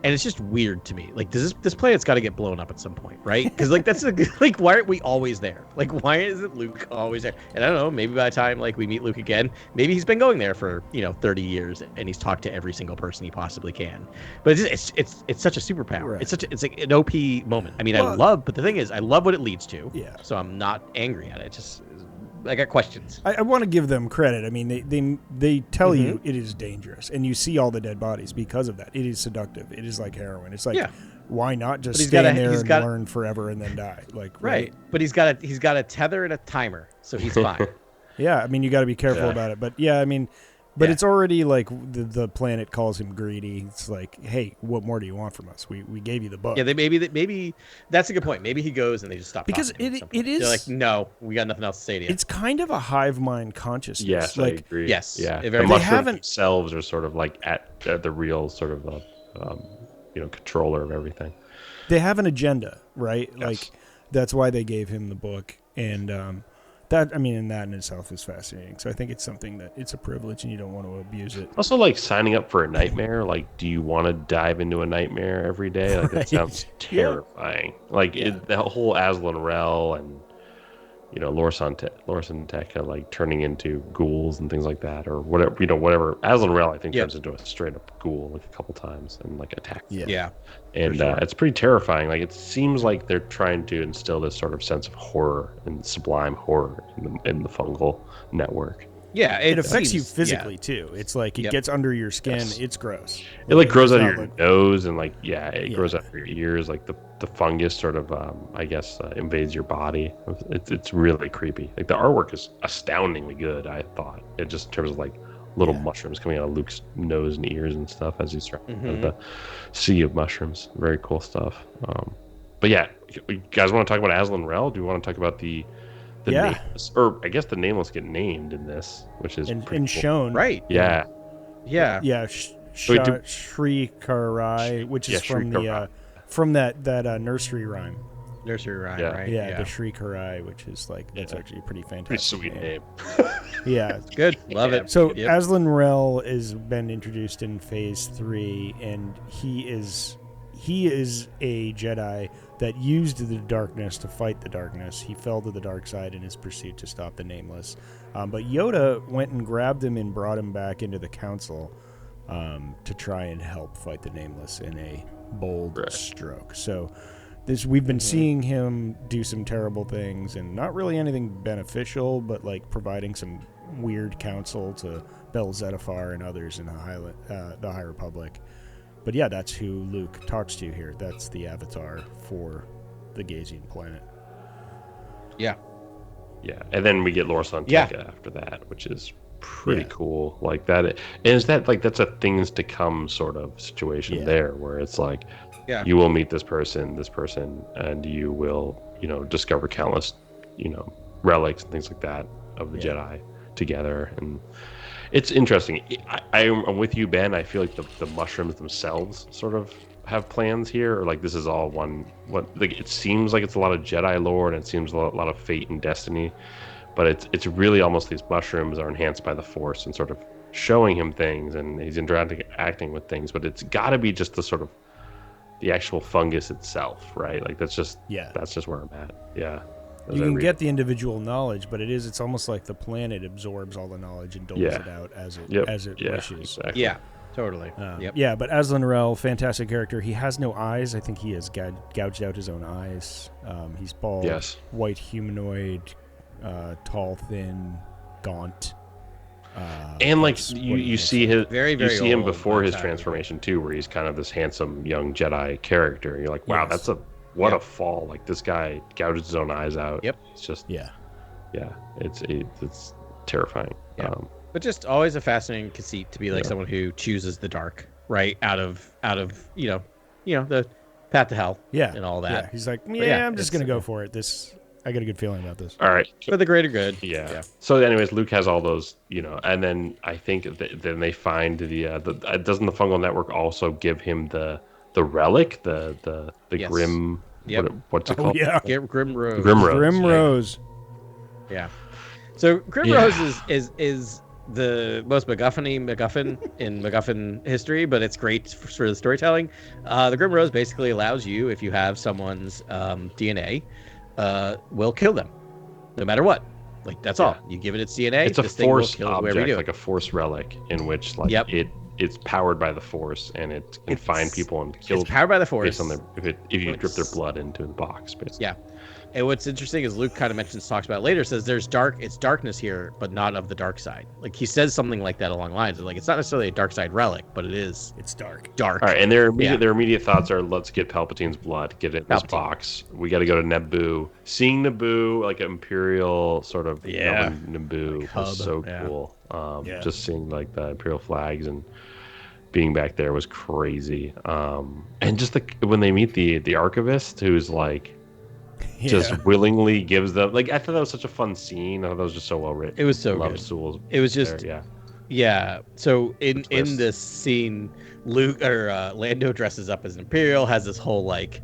[SPEAKER 2] And it's just weird to me. Like, this planet's got to get blown up at some point, right? Because like that's like, why aren't we always there? Like, why isn't Luke always there? And I don't know. Maybe by the time like we meet Luke again, maybe he's been going there for 30 years and he's talked to every single person he possibly can. But it's such a superpower.
[SPEAKER 3] Right.
[SPEAKER 2] It's like an OP moment. I mean, but the thing is, I love what it leads to. Yeah. So I'm not angry at it. Just I got questions.
[SPEAKER 3] I want to give them credit. I mean, they tell you it is dangerous, and you see all the dead bodies because of that. It is seductive. It is like heroin. It's like, why not just stay there and learn forever and then die? Like
[SPEAKER 2] right. But he's got a tether and a timer, so he's fine.
[SPEAKER 3] Yeah, I mean, you got to be careful about it. But yeah, I mean, but it's already like the planet calls him greedy. It's like, hey, what more do you want from us? We gave you the book.
[SPEAKER 2] Yeah, maybe that's a good point. Maybe he goes and they just stop.
[SPEAKER 3] Because it is.
[SPEAKER 2] They're like, no, we got nothing else to say to you.
[SPEAKER 3] It's kind of a hive mind consciousness.
[SPEAKER 1] Yes,
[SPEAKER 3] like,
[SPEAKER 1] I agree.
[SPEAKER 2] Yes,
[SPEAKER 1] yeah.
[SPEAKER 2] The
[SPEAKER 1] mushrooms themselves are sort of like at the real sort of controller of everything.
[SPEAKER 3] They have an agenda, right?
[SPEAKER 1] Yes.
[SPEAKER 3] Like that's why they gave him the book, and that in itself is fascinating. So I think it's something that it's a privilege, and you don't want to abuse it.
[SPEAKER 1] Also, like signing up for a nightmare. Like, do you want to dive into a nightmare every day? Like that sounds terrifying. Like the whole Aslan Rel and Lorsan Tech like turning into ghouls and things like that, or whatever. Whatever. Aslan Rel, I think, turns into a straight up ghoul like a couple times and like attacks.
[SPEAKER 2] Yeah.
[SPEAKER 1] And it's pretty terrifying. Like it seems like they're trying to instill this sort of sense of horror and sublime horror in the fungal network.
[SPEAKER 2] Yeah,
[SPEAKER 3] it affects you physically too. It's like it gets under your skin. Yes. It's gross.
[SPEAKER 1] It like grows out of your nose and like it grows out of your ears. Like the fungus sort of invades your body. It's really creepy. Like the artwork is astoundingly good. I thought it just in terms of like little mushrooms coming out of Luke's nose and ears and stuff as he's trying the sea of mushrooms. Very cool stuff. But yeah, you guys want to talk about Aslan Rel? Do you want to talk about the nameless, or I guess the nameless get named in this, which is
[SPEAKER 3] and
[SPEAKER 1] cool.
[SPEAKER 3] shown,
[SPEAKER 2] right?
[SPEAKER 3] Yeah. Shri Karai, which is from the from that nursery rhyme.
[SPEAKER 2] Right?
[SPEAKER 3] Yeah, the Shri Karai, which is like that's actually a pretty fantastic,
[SPEAKER 1] pretty sweet name.
[SPEAKER 3] Yeah,
[SPEAKER 2] it's good. Love it.
[SPEAKER 3] So Aslan Rel has been introduced in Phase 3, and he is a Jedi that used the darkness to fight the darkness. He fell to the dark side in his pursuit to stop the Nameless. But Yoda went and grabbed him and brought him back into the Council to try and help fight the Nameless in a bold stroke. So we've been seeing him do some terrible things, and not really anything beneficial, but like providing some weird counsel to Bel Zettifar and others in the High Republic. But yeah, that's who Luke talks to here. That's the avatar for the Gazian planet.
[SPEAKER 2] Yeah.
[SPEAKER 1] Yeah, and then we get Lorsan Tekka after that, which is pretty cool. Like that, and is that like that's a things to come sort of situation there, where it's like, you will meet this person, and you will, discover countless, relics and things like that of the Jedi together, and it's interesting. I'm with you, Ben. I feel like the mushrooms themselves sort of have plans here, or like this is all one. It seems like it's a lot of Jedi lore, and it seems a lot of fate and destiny, but it's really almost these mushrooms are enhanced by the Force and sort of showing him things, and he's acting with things. But it's got to be just the sort of the actual fungus itself, right? Like that's just where I'm at. Yeah.
[SPEAKER 3] You can get the individual knowledge, but it's almost like the planet absorbs all the knowledge and doles it out as it wishes.
[SPEAKER 1] Exactly.
[SPEAKER 2] Yeah, totally.
[SPEAKER 3] Yeah, but Aslan Rel, fantastic character. He has no eyes. I think he has gouged out his own eyes. He's bald, white humanoid, tall, thin, gaunt.
[SPEAKER 1] And like you see his, you see him before his transformation too, where he's kind of this handsome young Jedi character. And you're like, wow, that's a fall! Like this guy gouges his own eyes out.
[SPEAKER 2] Yep,
[SPEAKER 1] it's just it's terrifying.
[SPEAKER 2] Yeah. But just always a fascinating conceit to be like someone who chooses the dark, right? Out of the path to hell, and all that.
[SPEAKER 3] Yeah. He's like, I'm just gonna go for it. I got a good feeling about this.
[SPEAKER 1] All right.
[SPEAKER 2] For the greater good.
[SPEAKER 1] Yeah. So anyways, Luke has all those, and then I think then they find doesn't the fungal network also give him the relic, the Grim, what's it called?
[SPEAKER 3] Yeah.
[SPEAKER 2] Grim Rose.
[SPEAKER 3] Grim Rose.
[SPEAKER 2] Yeah. So Grim Rose is the most MacGuffin in MacGuffin history, but it's great for the storytelling. The Grim Rose basically allows you, if you have someone's DNA, will kill them, no matter what. Like that's all. You give it its DNA.
[SPEAKER 1] It's a force object, like a force relic, in which it's powered by the force, and it can find people and kill.
[SPEAKER 2] It's powered by the force
[SPEAKER 1] based on if you drip their blood into the box. Basically.
[SPEAKER 2] Yeah. And what's interesting is Luke kind of talks about later, says it's darkness here, but not of the dark side. Like he says something like that along lines of like it's not necessarily a dark side relic, but it's dark.
[SPEAKER 1] All right, and their immediate thoughts are, let's get Palpatine's blood, get it in this box. We got to go to Naboo. Seeing Naboo, like an Imperial sort of Naboo, was so cool. Just seeing like the Imperial flags and being back there was crazy. And just when they meet the Archivist, who's like. Just willingly gives them, like, I thought that was such a fun scene. I thought that was just so well written.
[SPEAKER 2] It was so
[SPEAKER 1] good.
[SPEAKER 2] Sewell's it was just So in this scene, Luke or Lando dresses up as an Imperial, has this whole like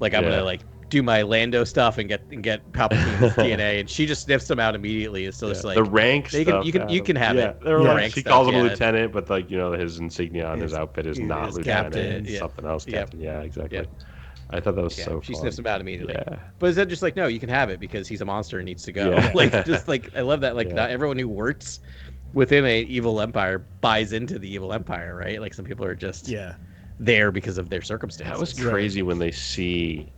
[SPEAKER 2] I'm gonna like do my Lando stuff and get Palpatine's DNA, and she just sniffs him out immediately. It's still just like
[SPEAKER 1] the rank stuff.
[SPEAKER 2] You can have it.
[SPEAKER 1] She calls him a lieutenant, but like his insignia on his outfit is not lieutenant.
[SPEAKER 2] Captain,
[SPEAKER 1] something else. Captain. Yeah, exactly. Yep. I thought that was so fun.
[SPEAKER 2] She sniffs him out immediately.
[SPEAKER 1] Yeah.
[SPEAKER 2] But is that just like, no, you can have it because he's a monster and needs to go. I love that. Like not everyone who works within a evil empire buys into the evil empire, right? Like some people are just there because of their circumstances.
[SPEAKER 1] That was crazy when they see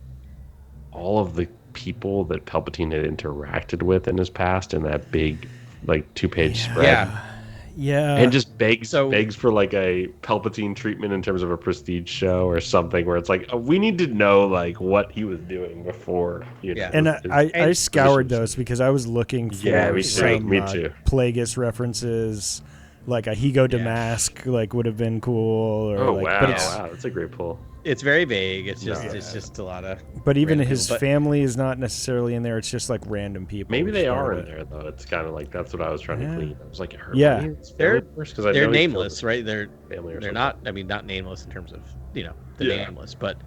[SPEAKER 1] all of the people that Palpatine had interacted with in his past in that big like 2-page spread.
[SPEAKER 3] Yeah,
[SPEAKER 1] and just begs for like a Palpatine treatment in terms of a prestige show or something, where it's like, we need to know like what he was doing before.
[SPEAKER 3] And I scoured those because I was looking for some Plagueis references, like a Higo Damask, like would have been cool. Or
[SPEAKER 1] wow, that's a great pull.
[SPEAKER 2] It's very vague. It's just a lot of.
[SPEAKER 3] But even his family is not necessarily in there. It's just like random people.
[SPEAKER 1] Maybe they are in there though. It's kind of like that's what I was trying to clean. I was like,
[SPEAKER 2] they're nameless, right? They're not. I mean, not nameless in terms of the nameless, but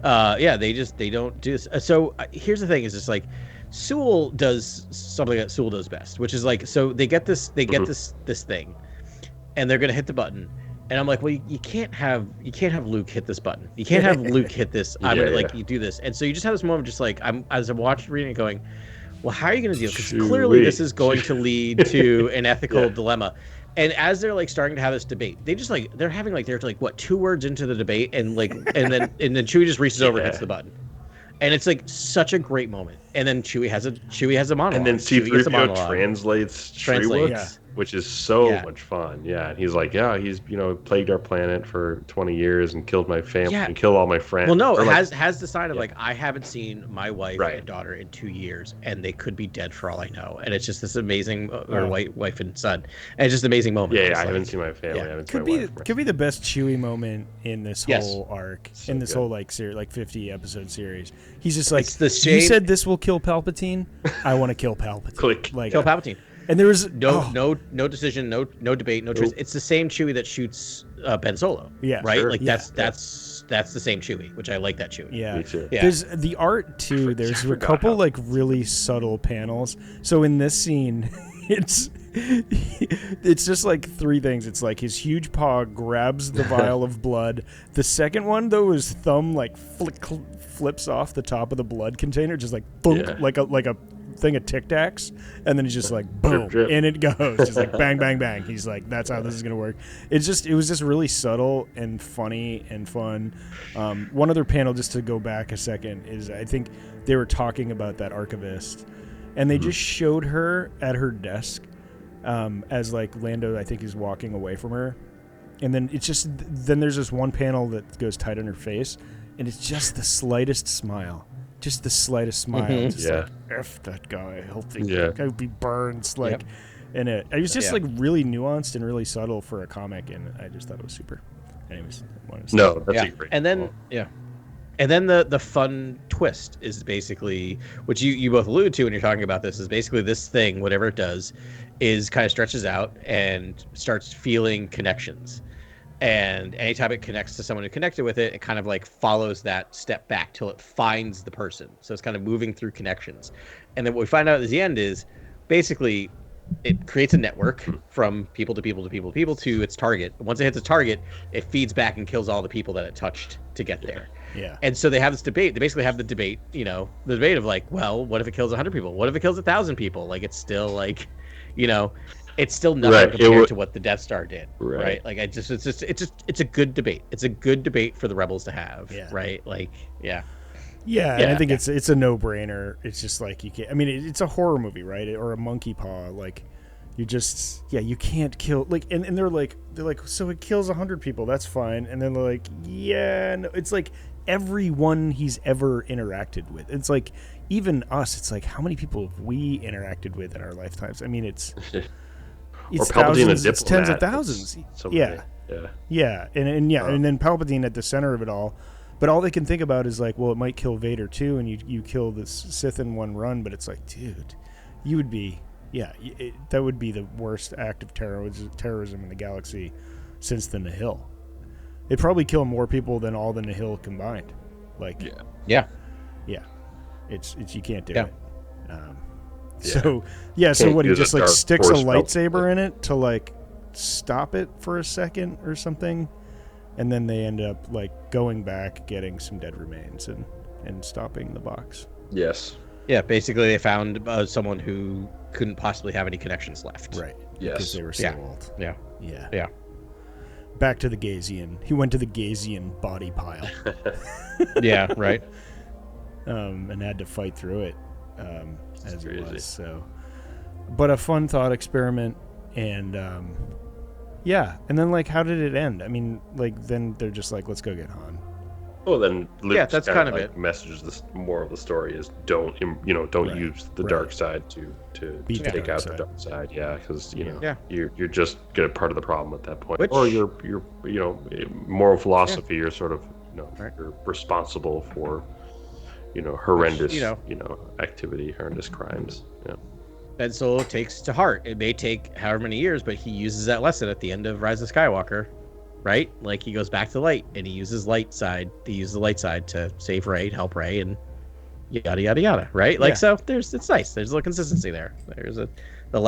[SPEAKER 2] they don't do this. So here's the thing: is just like Sewell does something that Sewell does best, which is like they get this thing, and they're gonna hit the button. And I'm like, well, you can't have Luke hit this button. You can't have Luke hit this. You do this. And so you just have this moment, just like as I'm reading it, going, well, how are you going to deal? Because clearly this is going to lead to an ethical dilemma. And as they're like starting to have this debate, they're having like they're like 2 words into the debate, and then Chewie just reaches over and hits the button. And it's like such a great moment. And then Chewie has a monologue.
[SPEAKER 1] And then C-3PO translates. Which is so much fun. Yeah. And he's like, he's, plagued our planet for 20 years and killed my family and killed all my friends.
[SPEAKER 2] Well, no, has decided like, I haven't seen my wife and daughter in 2 years and they could be dead for all I know. And it's just this amazing, wife and son. And it's just an amazing moment.
[SPEAKER 1] Yeah, I haven't seen my family. I haven't seen my wife.
[SPEAKER 3] Could be the best Chewie moment in this whole arc, so in this whole like series, like 50 episode series. He's just like, you said this will kill Palpatine. I want to kill Palpatine.
[SPEAKER 2] Click.
[SPEAKER 3] Like,
[SPEAKER 2] kill Palpatine.
[SPEAKER 3] And there was
[SPEAKER 2] no decision, no debate, no choice. It's the same Chewie that shoots Ben Solo. Yeah, right. Sure. Like that's the same Chewie, which I like that Chewie.
[SPEAKER 3] Yeah, me too. Yeah. There's the art too. There's a couple like really subtle panels. So in this scene, it's it's just like three things. It's like his huge paw grabs the vial of blood. The second one though, his thumb like flips off the top of the blood container, just like boom, like a thing of Tic Tacs, and then he's just like boom,
[SPEAKER 1] drip.
[SPEAKER 3] and it goes, just like bang, bang, bang. He's like, that's how this is gonna work. It was just really subtle and funny and fun. One other panel, just to go back a second, is I think they were talking about that archivist, and they just showed her at her desk, as like Lando, I think, is walking away from her, and then then there's this one panel that goes tight on her face, and it's just the slightest smile. Just the slightest smile, just like F that guy. I hope he be burned. Like, and it was just like really nuanced and really subtle for a comic, and I just thought it was super. Anyways,
[SPEAKER 1] that's a great.
[SPEAKER 2] And then and then the fun twist is basically, which you both alluded to when you're talking about this, is basically this thing, whatever it does, is kind of stretches out and starts feeling connections. And anytime it connects to someone who connected with it, it kind of like follows that step back till it finds the person. So it's kind of moving through connections. And then what we find out at the end is basically it creates a network from people to people to people to people to its target. Once it hits its target, it feeds back and kills all the people that it touched to get there.
[SPEAKER 3] Yeah.
[SPEAKER 2] And so they have this debate. They basically have the debate, the debate of like, well, what if it kills 100 people? What if it kills 1,000 people? Like, it's still like, it's still nothing compared to what the Death Star did, right? Like, it's a good debate. It's a good debate for the rebels to have, right? Like, and
[SPEAKER 3] I think it's a no-brainer. It's just like you can't. I mean, it's a horror movie, right? Or a monkey paw. Like, you just you can't kill. Like, and they're like, so it kills 100 people. That's fine. And then they're like, no. It's like everyone he's ever interacted with. It's like even us. It's like, how many people have we interacted with in our lifetimes? I mean, it's. It's thousands, it's tens of thousands. And then Palpatine at the center of it all. But all they can think about is like, well, it might kill Vader too, and you kill this Sith in one run. But it's like, dude, you would be, that would be the worst act of terrorism in the galaxy since the Nihil. It'd probably kill more people than all the Nihil combined. Like, it's you can't do it. So what, he just like sticks a lightsaber in it to like stop it for a second or something, and then they end up like going back, getting some dead remains and stopping the box.
[SPEAKER 2] Basically they found someone who couldn't possibly have any connections left,
[SPEAKER 3] because they were so old. Back to the Gazian. He went to the Gazian body pile. And had to fight through it. As it was, so, but a fun thought experiment, and and then like, how did it end? I mean, like, then they're just like, let's go get Han.
[SPEAKER 1] Well, then Luke,
[SPEAKER 2] that's kind of
[SPEAKER 1] like,
[SPEAKER 2] it.
[SPEAKER 1] Messages this more of the story is don't use the dark side to take out the dark side, because you're just get part of the problem at that point, or your moral philosophy, you're sort of you're responsible for. Horrendous, activity, horrendous crimes.
[SPEAKER 2] Ben Solo takes to heart. It may take however many years, but he uses that lesson at the end of Rise of Skywalker, right? Like, he goes back to light, and he uses the light side to save Rey, help Rey, and yada yada yada, right? Like, so it's nice. There's a little consistency there. There's one of the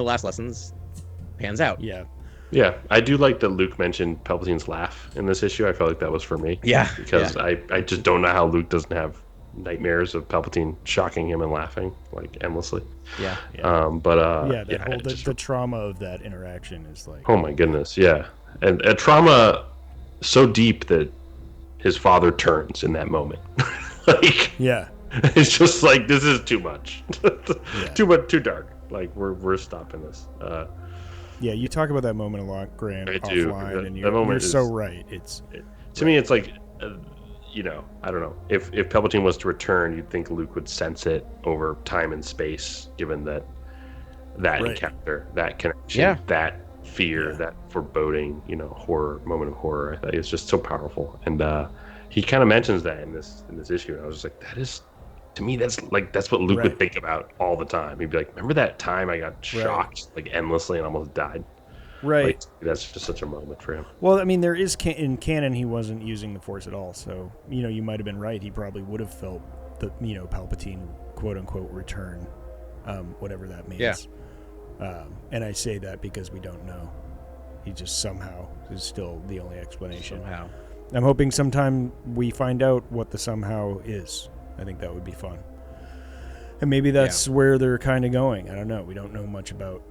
[SPEAKER 2] last lessons pans out.
[SPEAKER 1] Yeah, I do like that Luke mentioned Palpatine's laugh in this issue. I felt like that was for me. Because I just don't know how Luke doesn't have nightmares of Palpatine shocking him and laughing like endlessly.
[SPEAKER 3] The trauma of that interaction is like,
[SPEAKER 1] oh my goodness, and a trauma so deep that his father turns in that moment. It's just like, this is too much. Too dark. Like, we're stopping this.
[SPEAKER 3] You talk about that moment a lot, Grant, offline, and you're so right.
[SPEAKER 1] To me, it's like, I don't know. If Palpatine was to return, you'd think Luke would sense it over time and space, given that encounter, that connection, that fear, that foreboding, moment of horror. I think it's just so powerful. And he kind of mentions that in this issue, and I was just like, that is, to me, that's what Luke would think about all the time. He'd be like, remember that time I got shocked like endlessly and almost died? Like, that's just such a moment for him.
[SPEAKER 3] Well, I mean, there is in canon he wasn't using the Force at all, so you might have been right. He probably would have felt the Palpatine quote unquote return, whatever that means. And I say that because we don't know. He just somehow is still the only explanation.
[SPEAKER 2] Somehow.
[SPEAKER 3] I'm hoping sometime we find out what the somehow is. I think that would be fun. And maybe that's where they're kind of going. I don't know. We don't know much about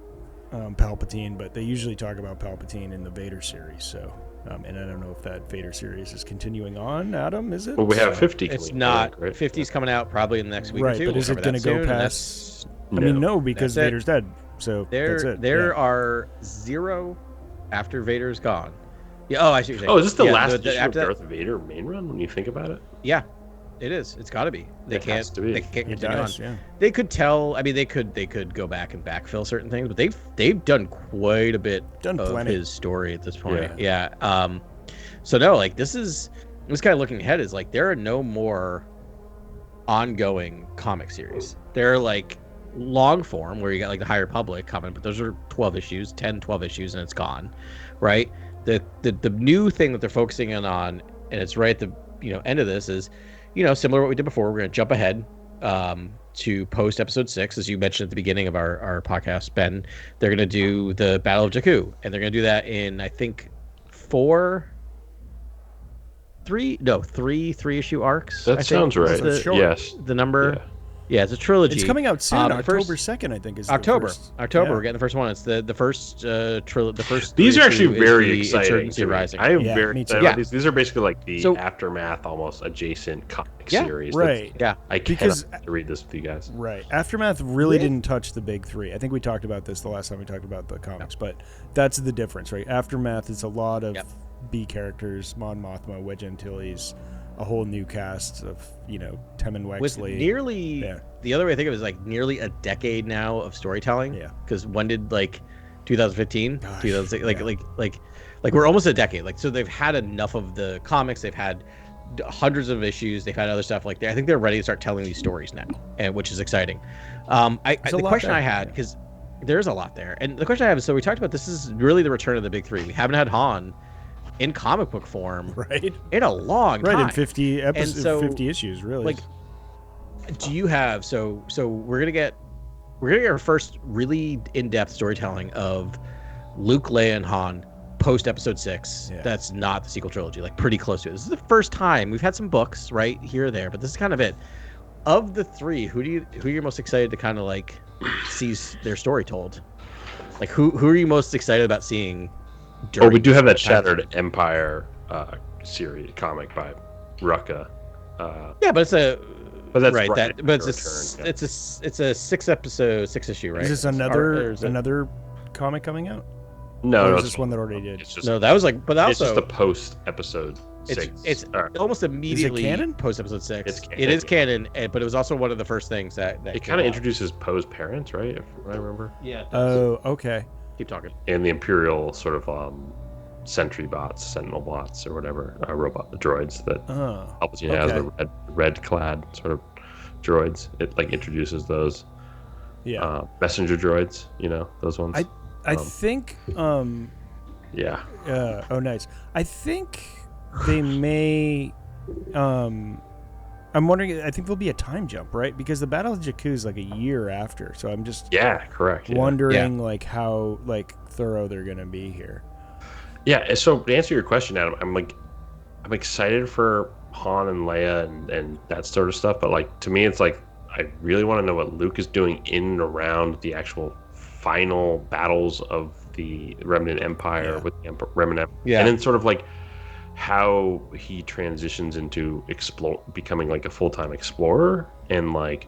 [SPEAKER 3] Palpatine, but they usually talk about Palpatine in the Vader series. So, and I don't know if that Vader series is continuing on. Adam, is it?
[SPEAKER 1] Well, we have 50.
[SPEAKER 2] It's not.
[SPEAKER 1] Right?
[SPEAKER 2] 50's coming out probably in the next week or two.
[SPEAKER 3] But is it going to go past? I mean, no, because Vader's dead. So that's it.
[SPEAKER 2] There are 0 after Vader's gone. Yeah. Oh, I see what you're saying.
[SPEAKER 1] Oh, is this the last issue of
[SPEAKER 2] after
[SPEAKER 1] Darth Vader main run? When you think about it,
[SPEAKER 2] Yeah, it is. It's got to be. They
[SPEAKER 1] It
[SPEAKER 2] can't.
[SPEAKER 1] has to be.
[SPEAKER 2] They can't
[SPEAKER 3] He
[SPEAKER 2] continue
[SPEAKER 3] dies,
[SPEAKER 2] on.
[SPEAKER 3] yeah.
[SPEAKER 2] They could tell. I mean, they could go back and backfill certain things, but they've done quite a bit of
[SPEAKER 3] plenty.
[SPEAKER 2] his story at this point. Yeah. So no, like this kind of looking ahead is like there are no more ongoing comic series. They're like long form where you got like the High Republic coming, but those are 12 issues, 12 issues, and it's gone, right? The new thing that they're focusing in on, and it's right at the end of this is, similar to what we did before. We're going to jump ahead to post episode 6, as you mentioned at the beginning of our podcast, Ben. They're going to do the Battle of Jakku, and they're going to do that in I think 3 issue arcs.
[SPEAKER 1] that
[SPEAKER 2] I
[SPEAKER 1] sounds
[SPEAKER 2] think,
[SPEAKER 1] right.
[SPEAKER 2] is
[SPEAKER 1] Yes.
[SPEAKER 2] the number. Yeah, it's a trilogy.
[SPEAKER 3] It's coming out soon.
[SPEAKER 2] First-
[SPEAKER 3] October 2nd, I think, is
[SPEAKER 2] October.
[SPEAKER 3] the first.
[SPEAKER 2] October.
[SPEAKER 3] Yeah.
[SPEAKER 2] We're getting the first one. It's the first the first.
[SPEAKER 1] These are actually
[SPEAKER 2] 3 issue is
[SPEAKER 1] very
[SPEAKER 2] the
[SPEAKER 1] exciting.
[SPEAKER 2] Insurgency
[SPEAKER 1] to me.
[SPEAKER 2] Rising.
[SPEAKER 1] I am
[SPEAKER 3] Yeah,
[SPEAKER 1] very
[SPEAKER 3] me too.
[SPEAKER 1] excited
[SPEAKER 2] Yeah.
[SPEAKER 1] about these. These are basically like the
[SPEAKER 2] So-
[SPEAKER 1] aftermath, almost adjacent comic
[SPEAKER 2] Yeah.
[SPEAKER 1] series.
[SPEAKER 3] Right.
[SPEAKER 2] Yeah.
[SPEAKER 1] I
[SPEAKER 3] Because-
[SPEAKER 1] cannot wait to read this with you guys.
[SPEAKER 3] Right. Aftermath really
[SPEAKER 2] Yeah.
[SPEAKER 3] didn't touch the big 3. I think we talked about this the last time we talked about the comics, but that's the difference, right? Aftermath is a lot of
[SPEAKER 2] Yep.
[SPEAKER 3] B characters, Mon Mothma, Wedge Antilles, a whole new cast of, Temmin
[SPEAKER 2] With
[SPEAKER 3] Wexley.
[SPEAKER 2] nearly the other way I think of it is like nearly a decade now of storytelling.
[SPEAKER 3] Yeah.
[SPEAKER 2] Because when did 2015,
[SPEAKER 3] Gosh,
[SPEAKER 2] 2006,
[SPEAKER 3] yeah.
[SPEAKER 2] like we're almost a decade. Like so they've had enough of the comics. They've had hundreds of issues. They've had other stuff like that. I think they're ready to start telling these stories now, and which is exciting.
[SPEAKER 3] There's a
[SPEAKER 2] The
[SPEAKER 3] lot
[SPEAKER 2] question
[SPEAKER 3] there.
[SPEAKER 2] I had, because there's a lot there, and the question I have is, so we talked about this is really the return of the big 3. We haven't had Han in comic book form
[SPEAKER 3] Right.
[SPEAKER 2] in a long time.
[SPEAKER 3] Right, in 50 episodes,
[SPEAKER 2] And so,
[SPEAKER 3] 50 issues, really.
[SPEAKER 2] like, do you have so we're gonna get our first really in-depth storytelling of Luke, Leia, and Han post episode 6.
[SPEAKER 3] Yeah.
[SPEAKER 2] That's not the sequel trilogy, like pretty close to it. This is the first time we've had some books right here or there, but this is kind of it. Of the 3, who are you most excited to kind of like see their story told? Like who are you most excited about seeing?
[SPEAKER 1] Oh, we do have that
[SPEAKER 2] this time?
[SPEAKER 1] Shattered Empire series comic by Rucka.
[SPEAKER 2] Yeah, but it's a
[SPEAKER 1] But that's
[SPEAKER 2] right.
[SPEAKER 1] right
[SPEAKER 2] That, but
[SPEAKER 1] after
[SPEAKER 2] it's
[SPEAKER 1] Return,
[SPEAKER 2] it's a 6 issue, right?
[SPEAKER 3] is this
[SPEAKER 2] Or
[SPEAKER 3] another
[SPEAKER 2] is it-
[SPEAKER 3] another comic coming out?
[SPEAKER 1] No,
[SPEAKER 3] Or
[SPEAKER 1] no,
[SPEAKER 3] is this one that already did?
[SPEAKER 1] It's just,
[SPEAKER 2] No, that was like, but
[SPEAKER 1] it's just
[SPEAKER 2] also
[SPEAKER 1] a post episode 6.
[SPEAKER 2] it's
[SPEAKER 1] All right.
[SPEAKER 2] almost immediately
[SPEAKER 3] canon?
[SPEAKER 2] post episode 6.
[SPEAKER 1] It's canon.
[SPEAKER 2] It is canon, but it was also one of the first things that
[SPEAKER 1] It
[SPEAKER 2] came
[SPEAKER 1] kind of
[SPEAKER 2] out.
[SPEAKER 1] introduces Poe's parents, right? If I remember.
[SPEAKER 2] Yeah.
[SPEAKER 3] Oh, okay.
[SPEAKER 2] Keep talking.
[SPEAKER 1] And the Imperial sort of sentry bots, sentinel bots, or whatever, robot droids that
[SPEAKER 3] Oh,
[SPEAKER 1] Palpatine has,
[SPEAKER 3] okay.
[SPEAKER 1] the red clad sort of droids. It like introduces those
[SPEAKER 3] yeah.
[SPEAKER 1] messenger droids, those ones.
[SPEAKER 3] I
[SPEAKER 1] um,
[SPEAKER 3] think
[SPEAKER 1] yeah.
[SPEAKER 3] oh, nice. I think they may. I'm wondering. I think there'll be a time jump, right? Because the Battle of Jakku is like a year after. So I'm just
[SPEAKER 1] Yeah, correct. Yeah.
[SPEAKER 3] wondering like how thorough they're gonna be here.
[SPEAKER 1] Yeah, so to answer your question, Adam, I'm excited for Han and Leia and that sort of stuff, but like to me it's like I really want to know what Luke is doing in and around the actual final battles of the Remnant Empire
[SPEAKER 3] Yeah.
[SPEAKER 1] with the Remnant Empire.
[SPEAKER 2] Yeah.
[SPEAKER 1] And then sort of like how he transitions into becoming like a full-time explorer and like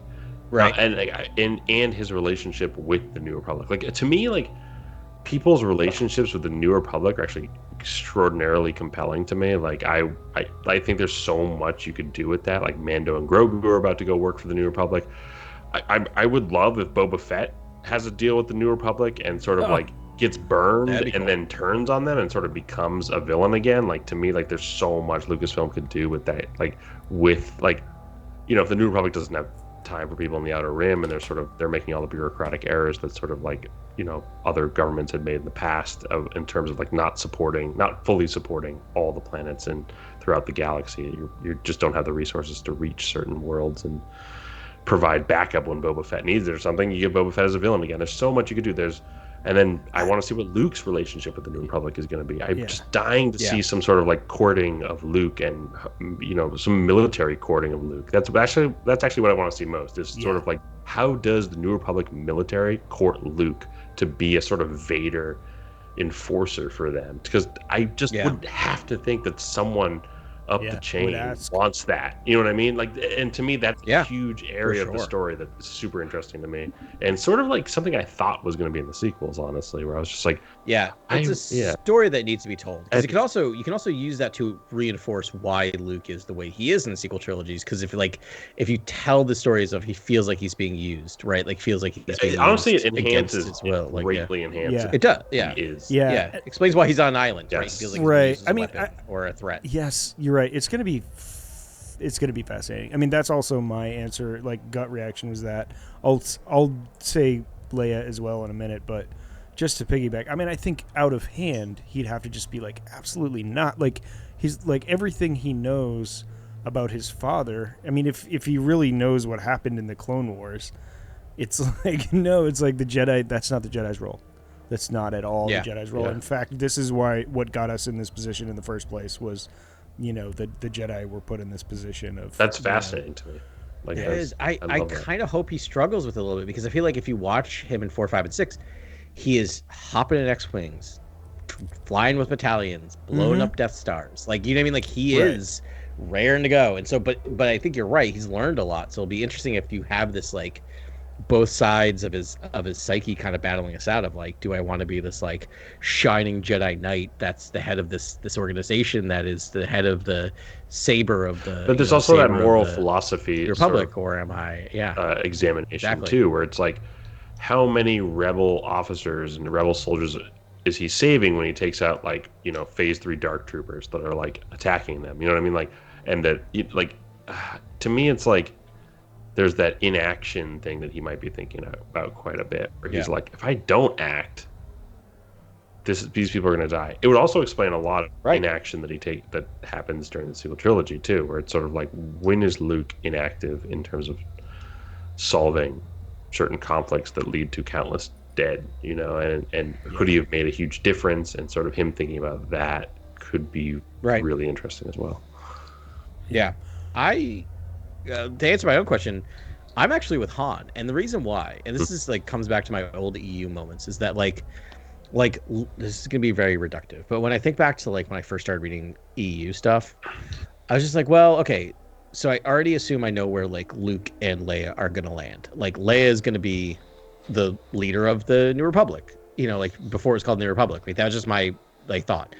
[SPEAKER 2] Right.
[SPEAKER 1] and his relationship with the New Republic. Like to me, like people's relationships with the New Republic are actually extraordinarily compelling to me. Like I think there's so much you could do with that. Like Mando and Grogu are about to go work for the New Republic. I would love if Boba Fett has a deal with the New Republic and sort of like gets burned
[SPEAKER 2] That'd be
[SPEAKER 1] and
[SPEAKER 2] cool.
[SPEAKER 1] then turns on them and sort of becomes a villain again. Like to me, like there's so much Lucasfilm could do with that. Like with like, if the New Republic doesn't have time for people in the Outer Rim and they're making all the bureaucratic errors that sort of like other governments had made in the past in terms of like not fully supporting all the planets and throughout the galaxy. You just don't have the resources to reach certain worlds and provide backup when Boba Fett needs it or something. You get Boba Fett as a villain again. There's so much you could do. And then I want to see what Luke's relationship with the New Republic is going to be. I'm just dying to see some sort of like courting of Luke and, some military courting of Luke. That's actually what I want to see most is sort of like, how does the New Republic military court Luke to be a sort of Vader enforcer for them? Because I just would have to think that someone up the chain wants that. You know what I mean? Like, and to me, that's a huge area of the story that's super interesting to me, and sort of like something I thought was going to be in the sequels, honestly, where I was just like,
[SPEAKER 2] it's a story that needs to be told. Because you can also use that to reinforce why Luke is the way he is in the sequel trilogies. Because if you tell the stories of he feels like he's being used, right? Like feels like he's being
[SPEAKER 1] honestly,
[SPEAKER 2] used
[SPEAKER 1] it enhances
[SPEAKER 2] his will.
[SPEAKER 1] greatly enhances.
[SPEAKER 2] It does.
[SPEAKER 1] He is.
[SPEAKER 2] It explains why he's on an island.
[SPEAKER 1] Yes.
[SPEAKER 2] Right? He feels like he's being used as a weapon or a threat.
[SPEAKER 3] Yes, you're right. It's gonna be fascinating. I mean, that's also my answer. Like, gut reaction was that. I'll say Leia as well in a minute, but just to piggyback, I mean, I think out of hand, he'd have to just be like, absolutely not. Like, he's like everything he knows about his father. I mean, if he really knows what happened in the Clone Wars, it's like, no, it's like the Jedi. That's not the Jedi's role. That's not at all the Jedi's role. In fact, this is what got us in this position in the first place was, the Jedi were put in this position of.
[SPEAKER 1] That's fascinating to me. Like,
[SPEAKER 2] it is. I kind of hope he struggles with it a little bit, because I feel like if you watch him in 4, 5, and 6, he is hopping in X-wings, flying with battalions, blowing up Death Stars. Like, you know what I mean? Like, he is raring to go. And so, but I think you're right. He's learned a lot. So it'll be interesting if you have this, like, both sides of his psyche kind of battling us out of, like, do I want to be this like shining Jedi Knight that's the head of this organization, that is the head of the saber of the,
[SPEAKER 1] but there's also that moral philosophy
[SPEAKER 2] Republic, sort of, or am I
[SPEAKER 1] examination too, where it's like, how many rebel officers and rebel soldiers is he saving when he takes out, like, phase 3 dark troopers that are like attacking them, you know what I mean? Like, and that, like, to me it's like there's that inaction thing that he might be thinking about quite a bit, where he's like, if I don't act, these people are going to die. It would also explain a lot of inaction that happens during the sequel trilogy too, where it's sort of like, when is Luke inactive in terms of solving certain conflicts that lead to countless dead, and could he have made a huge difference? And sort of him thinking about that could be really interesting as well.
[SPEAKER 2] Yeah. To answer my own question, I'm actually with Han, and the reason why, and this is like comes back to my old EU moments, is that like this is gonna be very reductive, but when I think back to like when I first started reading EU stuff, I was just like, well, okay, so I already assume I know where like Luke and Leia are gonna land. Like, Leia is gonna be the leader of the New Republic, like before it was called New Republic. Like, that was just my like thought.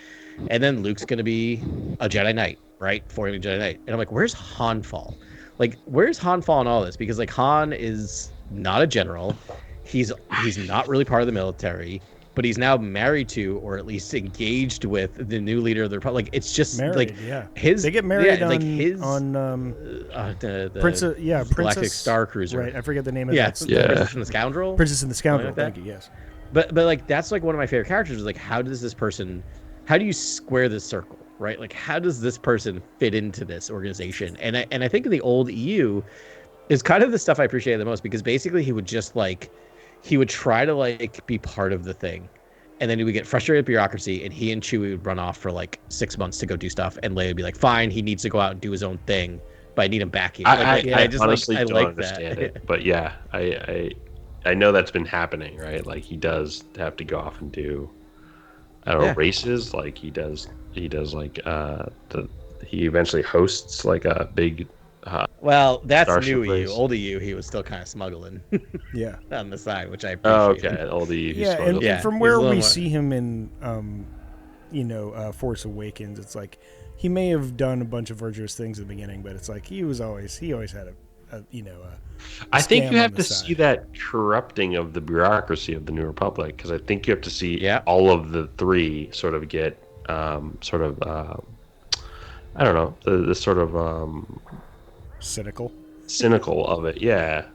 [SPEAKER 2] And then Luke's gonna be a Jedi Knight, right? Forming a Jedi Knight, and I'm like, where's Han fall? Like, where's Han fall in all this? Because like, Han is not a general. He's not really part of the military, but he's now married to, or at least engaged with, the new leader of the Republic. Like, it's just
[SPEAKER 3] married,
[SPEAKER 2] like
[SPEAKER 3] they get married on,
[SPEAKER 2] like his
[SPEAKER 3] the
[SPEAKER 2] Princess Galactic Star Cruiser.
[SPEAKER 3] Right, I forget the name of
[SPEAKER 2] that.
[SPEAKER 3] Yeah,
[SPEAKER 2] Princess and the Scoundrel.
[SPEAKER 3] Princess and the Scoundrel. Thank you. Yes.
[SPEAKER 2] But like, that's like one of my favorite characters. Is like, how do you square this circle? Right, like, how does this person fit into this organization? And I think in the old EU is kind of the stuff I appreciate the most, because basically he would try to like be part of the thing, and then he would get frustrated with bureaucracy, and he and Chewie would run off for like 6 months to go do stuff, and Leia would be like, fine, he needs to go out and do his own thing, but I need him back here.
[SPEAKER 1] I just honestly don't understand it, but yeah, I know that's been happening, right? Like, he does have to go off and do, I don't know, races. Like, he does like he eventually hosts like a big
[SPEAKER 2] well, that's
[SPEAKER 1] Starship
[SPEAKER 2] new
[SPEAKER 1] race.
[SPEAKER 2] EU. Old EU, he was still kind of smuggling on the side, which I appreciate.
[SPEAKER 1] Oh, okay. Old EU.
[SPEAKER 3] Yeah, and from where we see him in Force Awakens, it's like he may have done a bunch of virtuous things at the beginning, but it's like he always had a
[SPEAKER 1] I think you have to see that corrupting of the bureaucracy of the New Republic, because I think you have to see all of the three sort of get I don't know, the sort of cynical of it. Yeah.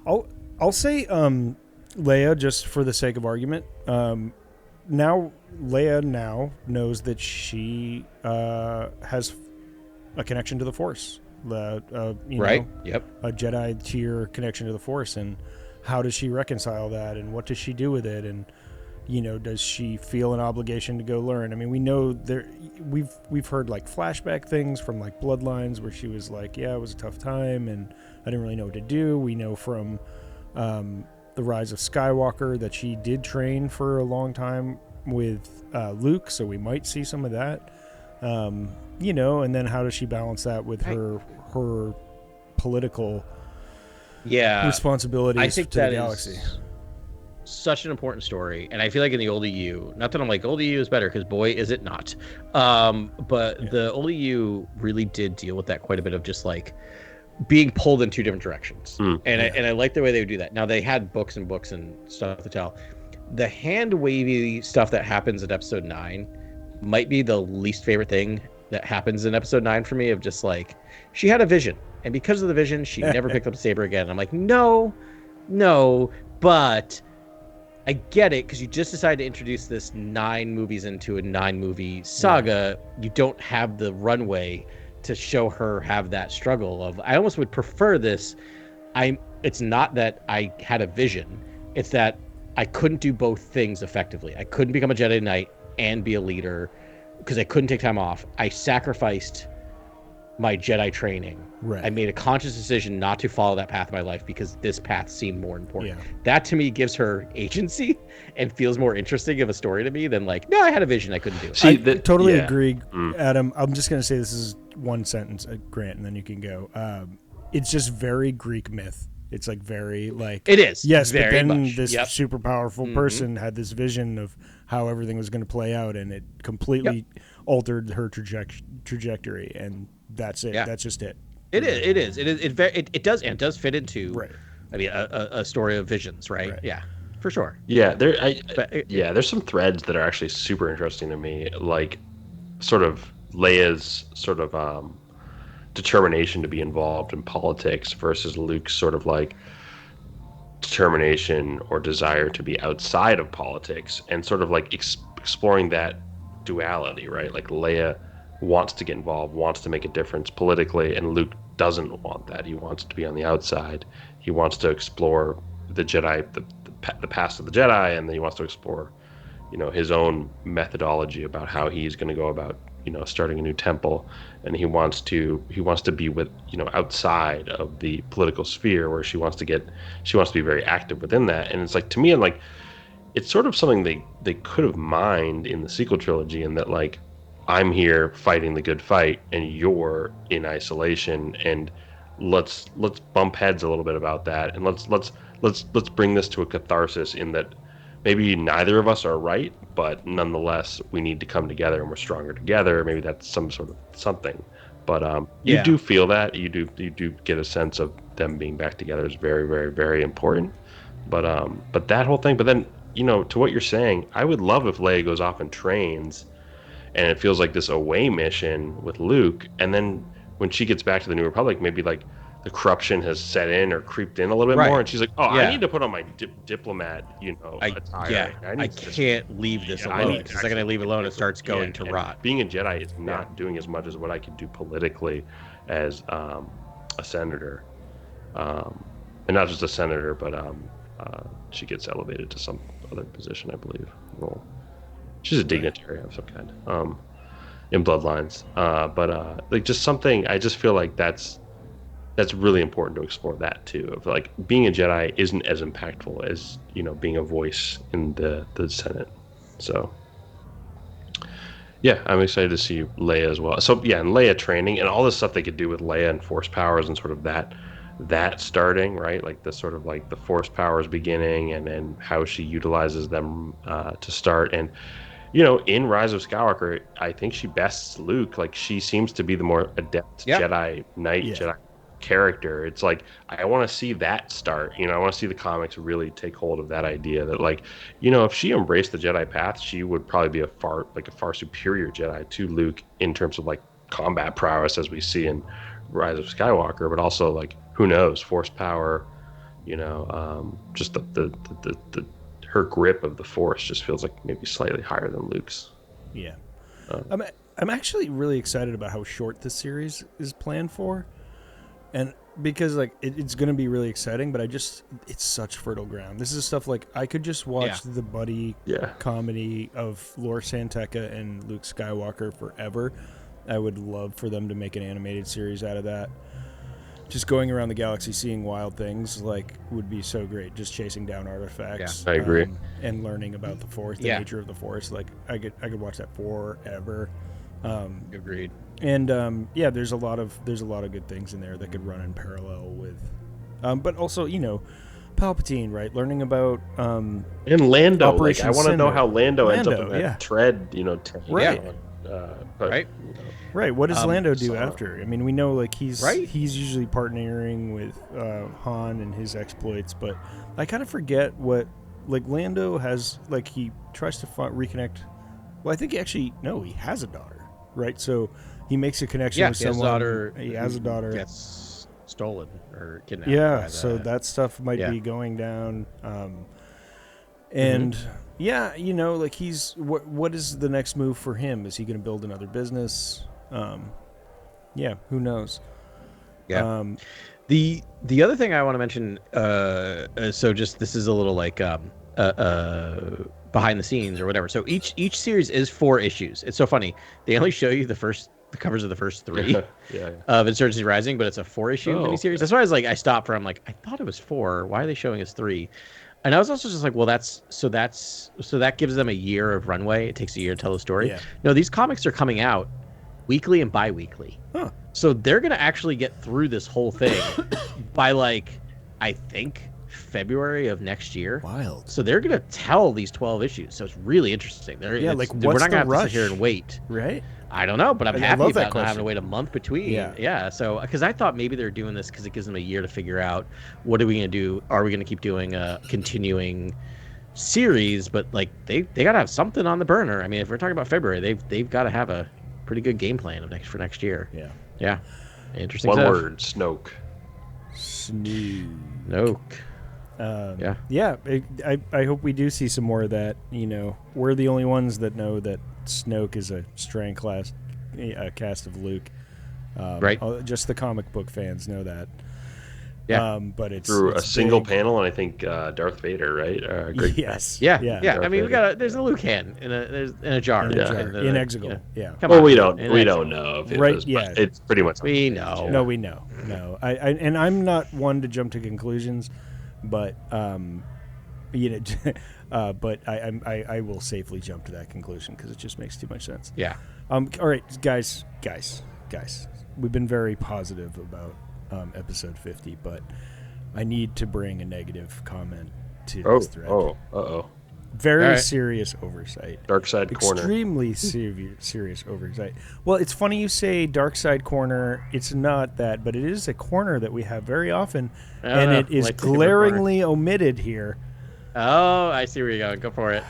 [SPEAKER 3] I'll say Leia, just for the sake of argument. Now Leia knows that she has a connection to the Force,
[SPEAKER 2] Right. Yep.
[SPEAKER 3] a Jedi tier connection to the Force, and how does she reconcile that, and what does she do with it, and does she feel an obligation to go learn? I mean, we know we've heard like flashback things from like Bloodlines where she was like, yeah, it was a tough time and I didn't really know what to do. We know from The Rise of Skywalker that she did train for a long time with Luke, so we might see some of that. And then how does she balance that with her political responsibilities to the galaxy?
[SPEAKER 2] Such an important story, and I feel like in the old EU, not that I'm like old EU is better, because boy is it not, but the old EU really did deal with that quite a bit, of just like being pulled in two different directions. And I like the way they would do that. Now they had books and books and stuff to tell. The hand wavy stuff that happens in episode 9 might be the least favorite thing that happens in episode 9 for me, of just like, she had a vision, and because of the vision she never picked up a saber again. I'm like, no, but I get it, because you just decided to introduce this 9 movies into a 9 movie saga. You don't have the runway to show her have that struggle of, I almost would prefer this. It's not that I had a vision, it's that I couldn't do both things effectively. I couldn't become a Jedi Knight and be a leader because I couldn't take time off. I sacrificed my Jedi training.
[SPEAKER 3] Right.
[SPEAKER 2] I made a conscious decision not to follow that path in my life because this path seemed more important.
[SPEAKER 3] Yeah.
[SPEAKER 2] That to me gives her agency and feels more interesting of a story to me than like, no, I had a vision, I couldn't do it.
[SPEAKER 3] I totally agree, Adam. I'm just going to say this is one sentence, Grant, and then you can go. It's just very Greek myth. It's like very like,
[SPEAKER 2] it is.
[SPEAKER 3] Yes,
[SPEAKER 2] very
[SPEAKER 3] but then
[SPEAKER 2] much.
[SPEAKER 3] this super powerful person had this vision of how everything was going to play out, and it completely altered her trajectory, and that's it. That's just it.
[SPEAKER 2] It is. It does fit into. Right. I mean, a story of visions, right? Yeah, for sure.
[SPEAKER 1] Yeah, there's some threads that are actually super interesting to me, like sort of Leia's sort of determination to be involved in politics versus Luke's sort of like determination or desire to be outside of politics, and sort of like exploring that duality, right? Like Leia wants to get involved, wants to make a difference politically, and Luke doesn't want that. He wants to be on the outside. He wants to explore the Jedi, the past of the Jedi, and then he wants to explore, his own methodology about how he's going to go about, starting a new temple. And he wants to be with, outside of the political sphere, where she wants to be very active within that. And it's like, to me, and like, it's sort of something they could have mined in the sequel trilogy, in that like, I'm here fighting the good fight and you're in isolation, and let's bump heads a little bit about that, and let's bring this to a catharsis, in that maybe neither of us are right, but nonetheless we need to come together and we're stronger together. Maybe that's some sort of something, but you do feel that you do get a sense of them being back together is very, very, very important. But that whole thing, but then to what you're saying, I would love if Leia goes off and trains, and it feels like this away mission with Luke, and then when she gets back to the New Republic, maybe like the corruption has set in or creeped in a little bit more, and she's like, I need to put on my diplomat, attire.
[SPEAKER 2] I can't leave this alone. The second I leave it alone, it starts going to rot.
[SPEAKER 1] Being a Jedi is not doing as much as what I could do politically as a senator, and not just a senator, but she gets elevated to some other position, I believe, role. She's a dignitary of some kind, in Bloodlines. But like, just something, I just feel like that's really important to explore that too. Of like, being a Jedi isn't as impactful as being a voice in the Senate. So yeah, I'm excited to see Leia as well. So yeah, and Leia training and all this stuff they could do with Leia and Force powers, and sort of that starting, right? Like the sort of like the Force powers beginning, and then how she utilizes them to start. And in Rise of Skywalker, I think she bests Luke. Like, she seems to be the more adept Jedi Knight, Jedi character. It's like, I want to see that start. I want to see the comics really take hold of that idea that, like, if she embraced the Jedi path, she would probably be a far superior Jedi to Luke in terms of like combat prowess, as we see in Rise of Skywalker, but also like, who knows, Force power, just the her grip of the Force just feels like maybe slightly higher than Luke's.
[SPEAKER 3] Yeah. I'm actually really excited about how short this series is planned for. And because like it's going to be really exciting, but it's such fertile ground. This is stuff like I could just watch the buddy comedy of Lor Santeca and Luke Skywalker forever. I would love for them to make an animated series out of that. Just going around the galaxy seeing wild things like would be so great. Just chasing down artifacts.
[SPEAKER 1] I agree.
[SPEAKER 3] And learning about the Force, the nature of the Force. Like I could watch that forever.
[SPEAKER 2] Agreed.
[SPEAKER 3] And there's a lot of good things in there that could run in parallel with, but also Palpatine, right? Learning about
[SPEAKER 1] and Lando.
[SPEAKER 3] Operation
[SPEAKER 1] I want to know
[SPEAKER 3] Cinder.
[SPEAKER 1] how Lando ends up in that
[SPEAKER 3] yeah.
[SPEAKER 1] tread.
[SPEAKER 3] Right.
[SPEAKER 2] Right.
[SPEAKER 3] Right. What does Lando do
[SPEAKER 1] so-
[SPEAKER 3] after? I mean, we know like he's
[SPEAKER 2] Right.
[SPEAKER 3] he's usually partnering with Han and his exploits, but I kind of forget what like Lando has. Like he tries to reconnect. Well, I think he has a daughter, right? So he makes a connection with someone. He has a daughter.
[SPEAKER 2] Gets stolen or kidnapped.
[SPEAKER 3] Yeah.
[SPEAKER 2] by
[SPEAKER 3] So that stuff might be going down. And like he's what is the next move for him? Is he going to build another business? Who knows?
[SPEAKER 2] Yeah. The other thing I want to mention, so just this is a little like behind the scenes or whatever. So each series is 4 issues. It's so funny. They only show you the covers of the first 3 of Insurgency Rising, but it's a 4-issue miniseries. That's why I stopped for. I'm like, I thought it was 4. Why are they showing us 3? And I was also just like, well, so that gives them a year of runway. It takes a year to tell the story.
[SPEAKER 3] Yeah.
[SPEAKER 2] No, these comics are coming out weekly and bi-weekly.
[SPEAKER 3] Huh.
[SPEAKER 2] So they're going to actually get through this whole thing by I think February of next year.
[SPEAKER 3] Wild.
[SPEAKER 2] So they're going to tell these 12 issues. So it's really interesting.
[SPEAKER 3] We're
[SPEAKER 2] we're
[SPEAKER 3] what's
[SPEAKER 2] not going
[SPEAKER 3] the
[SPEAKER 2] to have
[SPEAKER 3] rush?
[SPEAKER 2] to sit here and wait.
[SPEAKER 3] Right.
[SPEAKER 2] I don't know, but I'm
[SPEAKER 3] I
[SPEAKER 2] happy
[SPEAKER 3] love that
[SPEAKER 2] about not having
[SPEAKER 3] question.
[SPEAKER 2] to wait a month between.
[SPEAKER 3] Yeah.
[SPEAKER 2] So, because I thought maybe they're doing this because it gives them a year to figure out what are we going to do. Are we going to keep doing a continuing series? But they got to have something on the burner. I mean, if we're talking about February, they've got to have a pretty good game plan for next year.
[SPEAKER 3] Yeah.
[SPEAKER 2] Yeah. Interesting.
[SPEAKER 1] One
[SPEAKER 2] stuff.
[SPEAKER 1] word: Snoke.
[SPEAKER 2] Snoke.
[SPEAKER 3] I hope we do see some more of that. We're the only ones that know that Snoke is a strand cast of Luke.
[SPEAKER 2] Right.
[SPEAKER 3] Just the comic book fans know that.
[SPEAKER 2] Yeah.
[SPEAKER 3] But it's
[SPEAKER 1] Through
[SPEAKER 3] it's
[SPEAKER 1] a single
[SPEAKER 3] big.
[SPEAKER 1] panel, and I think Darth Vader, right?
[SPEAKER 3] Yes.
[SPEAKER 2] Yeah.
[SPEAKER 3] Yeah.
[SPEAKER 2] I mean, there's a Luke hand in a jar.
[SPEAKER 3] In a jar. In Exegol.
[SPEAKER 2] You know.
[SPEAKER 3] Yeah.
[SPEAKER 2] Come
[SPEAKER 1] Well,
[SPEAKER 2] on.
[SPEAKER 1] we don't
[SPEAKER 2] In
[SPEAKER 1] know
[SPEAKER 2] Exegol.
[SPEAKER 1] if it
[SPEAKER 3] Right,
[SPEAKER 1] was,
[SPEAKER 3] yeah.
[SPEAKER 1] but it's pretty much.
[SPEAKER 2] We know.
[SPEAKER 3] No, we know. No, and I'm not one to jump to conclusions, but but I will safely jump to that conclusion because it just makes too much sense.
[SPEAKER 2] Yeah.
[SPEAKER 3] All right, guys. We've been very positive about episode 50, but I need to bring a negative comment to this thread. Very
[SPEAKER 2] All right.
[SPEAKER 3] serious oversight.
[SPEAKER 1] Dark Side Corner.
[SPEAKER 3] Extremely serious oversight. Well, it's funny you say Dark Side Corner. It's not that, but it is a corner that we have very often, and it is
[SPEAKER 2] lightsaber
[SPEAKER 3] glaringly omitted here.
[SPEAKER 2] Oh, I see where you're going. Go for it.